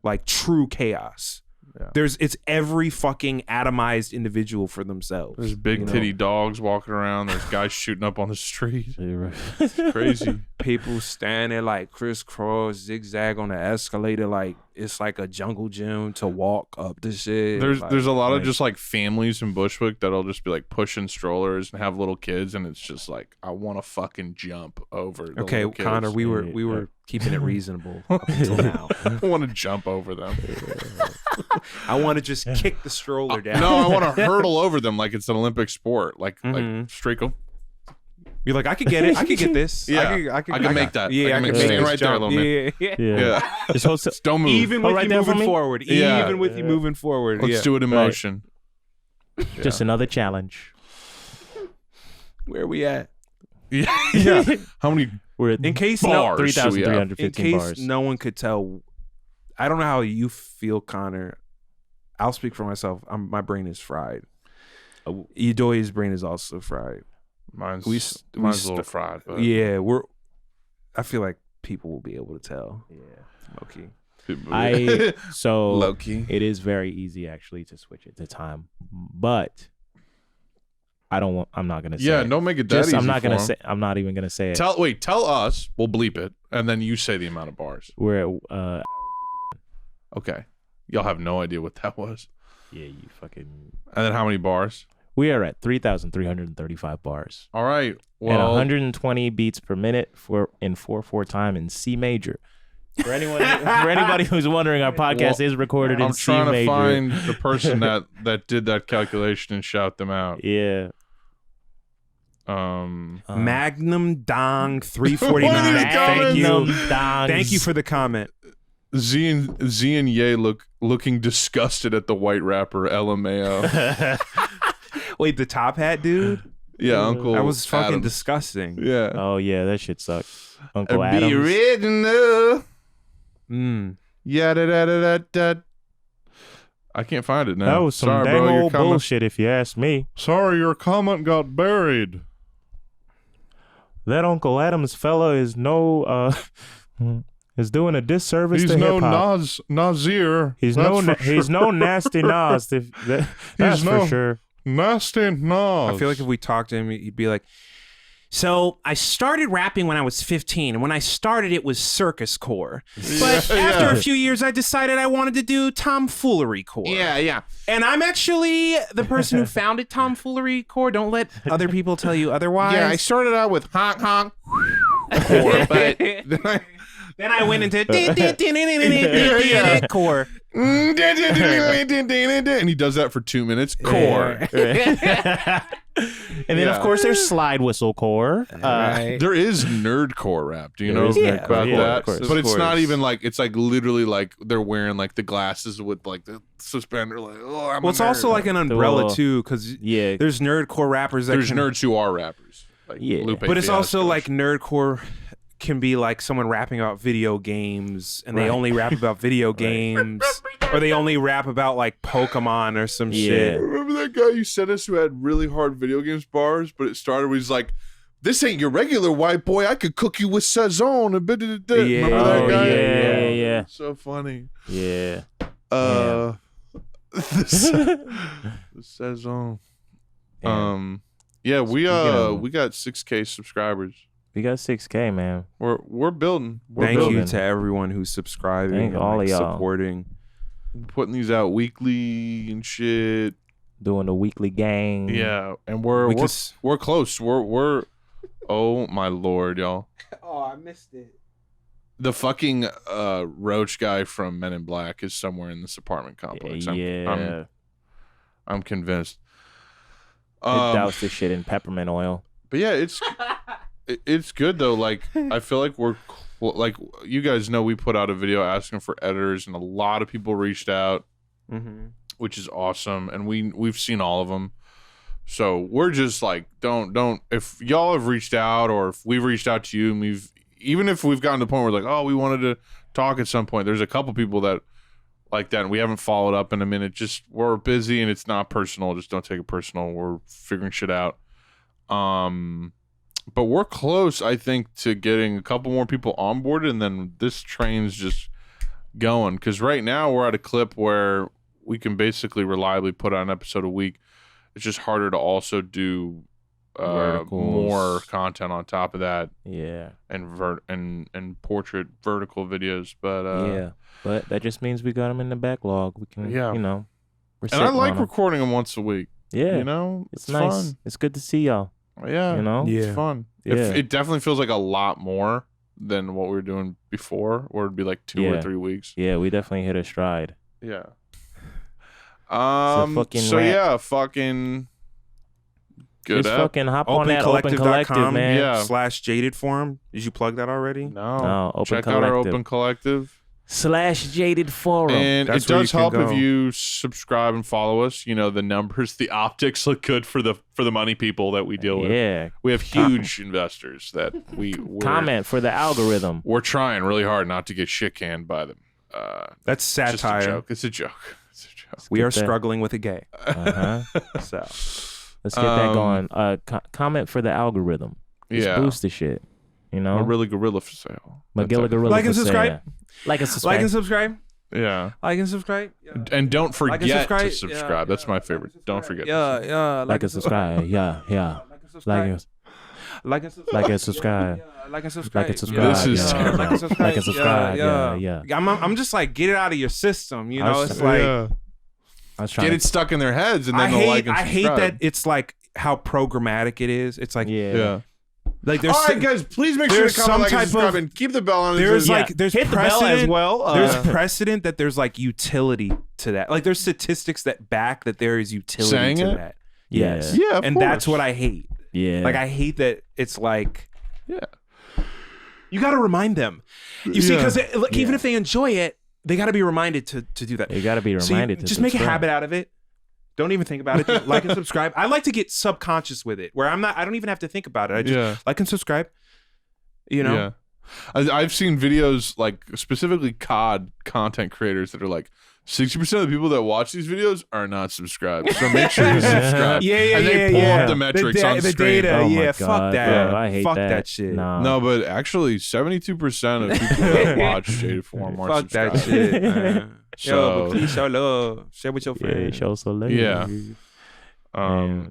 like true chaos. Yeah. It's every fucking atomized individual for themselves. There's big titty dogs walking around. There's guys shooting up on the street. It's crazy. People standing like crisscross, zigzag on the escalator, like it's like a jungle gym to walk up the shit. There's a lot of just like families in Bushwick that'll just be like pushing strollers and have little kids, and it's just like, I want to fucking jump over. The okay, little kids. Connor, we were keeping it reasonable up until now. I want to jump over them. I want to just kick the stroller down. No, I want to hurdle over them like it's an Olympic sport. Like straight go. You're like, I could get it. I could get this. Yeah, I can make that. Yeah, I can stand this right there a jump. little bit. Yeah. Just don't move. Even with right you there for moving me? forward. Yeah. Even with you moving forward. Let's do it in motion. Just another challenge. Where we at? Yeah. How many We're at In case bars should we have? in 3,315 case bars. no one could tell, I don't know how you feel, Connor. I'll speak for myself. My brain is fried. Yedoye's brain is also fried. Mine's We a little fried. But Yeah, I feel like people will be able to tell. Yeah, okay. So Low-key. it is very easy actually to switch it to time, but I'm not gonna say Yeah, it. don't make it that easy. I'm not gonna for 'em. say. I'm not even gonna say it. Tell us. We'll bleep it, and then you say the amount of bars. We're at, Okay. Y'all have no idea what that was. yeah, you fucking. And then how many bars? We are at 3,335 bars. All right. And Well, 120 beats per minute in 4/4 time in C major. For anybody who's wondering, our podcast is recorded in I'm C trying to major. find the person that did that calculation and shout them out. Yeah. Magnum Dong 349. What are these Thank you. Magnum Dongs. Thank you for the comment. Z and Ye looking disgusted at the white rapper LMAO. Wait, the top hat dude? Yeah, Uncle. That was fucking Adams. disgusting. Yeah. Oh yeah, that shit sucked. Uncle Be Adams. original. Mm. Yeah, da. I can't find it now. That was some Sorry, dang bro, your old comment- bullshit, if you ask me. Sorry, your comment got buried. That Uncle Adams fella is is doing a disservice He's to no hip hop. Nazir. He's no nasty Nas. That's no- for sure. Nasty Nas. I feel like if we talked to him, he'd be like, so I started rapping when I was 15, and when I started, it was circus core. But after a few years, I decided I wanted to do tomfoolery core. Yeah. And I'm actually the person who founded tomfoolery core. Don't let other people tell you otherwise. Yeah, I started out with honk honk core, but then I went into core. and he does that for 2 minutes. Core. And then, Yeah. of course, there's slide whistle core. There is nerdcore rap. Do you know is nerdcore about rap. that? Of course. But it's Of not course. even like it's like literally like they're wearing like the glasses with like the suspender. Like, oh, I'm Well, a it's also nerd. like an umbrella Well, too, because Yeah. there's nerdcore rappers that There's can, nerds who are rappers. Like Yeah. Lupe but it's also Fiasco. like nerdcore can be like someone rapping about video games, and they only rap about video games, or they only rap about like Pokemon or some shit. Remember that guy you sent us who had really hard video games bars, but it started with he's like, "This ain't your regular white boy. I could cook you with Sazon." And Yeah. Remember that Oh, guy? yeah. So funny. Yeah. The Sazon. Yeah, we got 6K subscribers. We got 6K, man. We're building. We're Thank building. you to everyone who's subscribing Thank and all like, of y'all. supporting. Putting these out weekly and shit. Doing the weekly gang. Yeah, and we're close. We're oh my lord, y'all. Oh, I missed it. The fucking Roach guy from Men in Black is somewhere in this apartment complex. Yeah. I'm convinced. It doused this shit in peppermint oil. But yeah, it's good though. Like I feel like we're like you guys know we put out a video asking for editors, and a lot of people reached out, which is awesome. And we've seen all of them. So we're just like don't if y'all have reached out or if we've reached out to you and even if we've gotten to the point where like, oh, we wanted to talk at some point, there's a couple people that like that and we haven't followed up in a minute. Just we're busy and it's not personal. Just don't take it personal. We're figuring shit out. But we're close, I think, to getting a couple more people onboarded, and then this train's just going. Because right now we're at a clip where we can basically reliably put out an episode a week. It's just harder to also do more content on top of that. Yeah. And portrait vertical videos. But yeah. But that just means we got them in the backlog. We can, Yeah. you know. And I like recording them once a week. Yeah. You know, It's nice. fun. It's good to see y'all. Yeah, You know? Yeah. it's fun. Yeah. It definitely feels like a lot more than what we were doing before, or it'd be like 2 or 3 weeks. Yeah, we definitely hit a stride. Yeah. fucking So rap. yeah, fucking good Just app. fucking hop on that Open Collective, man. Yeah. /Jaded Forum. Did you plug that already? No, Open check out our Collective. Open Collective. /Jaded Forum. And That's it where does you can help if go. you subscribe and follow us. You know, the numbers, the optics look good for the money people that we deal with. Yeah. We have huge investors that we're Comment for the algorithm. We're trying really hard not to get shit canned by them. That's It's just a satire. joke. It's a joke. It's a joke. We are Get that. struggling with a gay. Uh-huh. So Let's get that going. Comment for the algorithm. Just Yeah. boost the shit. You know? A really gorilla for sale. Magilla Gorilla Like and for subscribe. sale. Like and subscribe. like and subscribe. Yeah. Like and subscribe. Yeah. And don't forget subscribe. to subscribe. That's my favorite. Don't forget. Yeah. Like and subscribe. Yeah. Like and Like and subscribe. Like and subscribe. Like and subscribe. Like and subscribe. This is yeah. terrible. Like and subscribe. Like and subscribe. Yeah. I'm just like, get it out of your system. You I know, was- it's like Yeah. I was trying Get it stuck in their heads and I then they'll like hate and I hate subscribe. that it's like how programmatic it is. It's like Yeah. like there's All right, guys, please make sure there's to comment, some like, and type subscribe, of- and keep the bell on. there's Yeah. like there's Hit the bell precedent as well. There's precedent that there's like utility to that. Like there's statistics that back that there is utility Saying to it? that. Yeah. Yes. Yeah, of and course. that's what I hate. Yeah. Like I hate that it's like Yeah. you got to remind them. You see, Yeah. because even Yeah. if they enjoy it, they got to be reminded to do that. You got to be So reminded you to just make a subscribe. habit out of it. Don't even think about it. Just like and subscribe. I like to get subconscious with it, where I don't even have to think about it. I just like and subscribe. You know? Yeah. I've seen videos like specifically COD content creators that are like 60% of the people that watch these videos are not subscribed. So make sure you subscribe. And they pull up the metrics on the screen. data. Oh my Fuck God, that. bro, I hate fuck that. shit. Nah. No, but actually 72% of people that watch Jaded Forum are Fuck subscribed. that shit, man. So- Yo, but please show love. Share with your Yeah, friends. show so late. Yeah.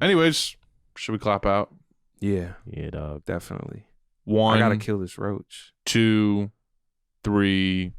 Anyways, should we clap out? Yeah, Yeah, dog. definitely. One, I gotta kill this roach. 2, 3.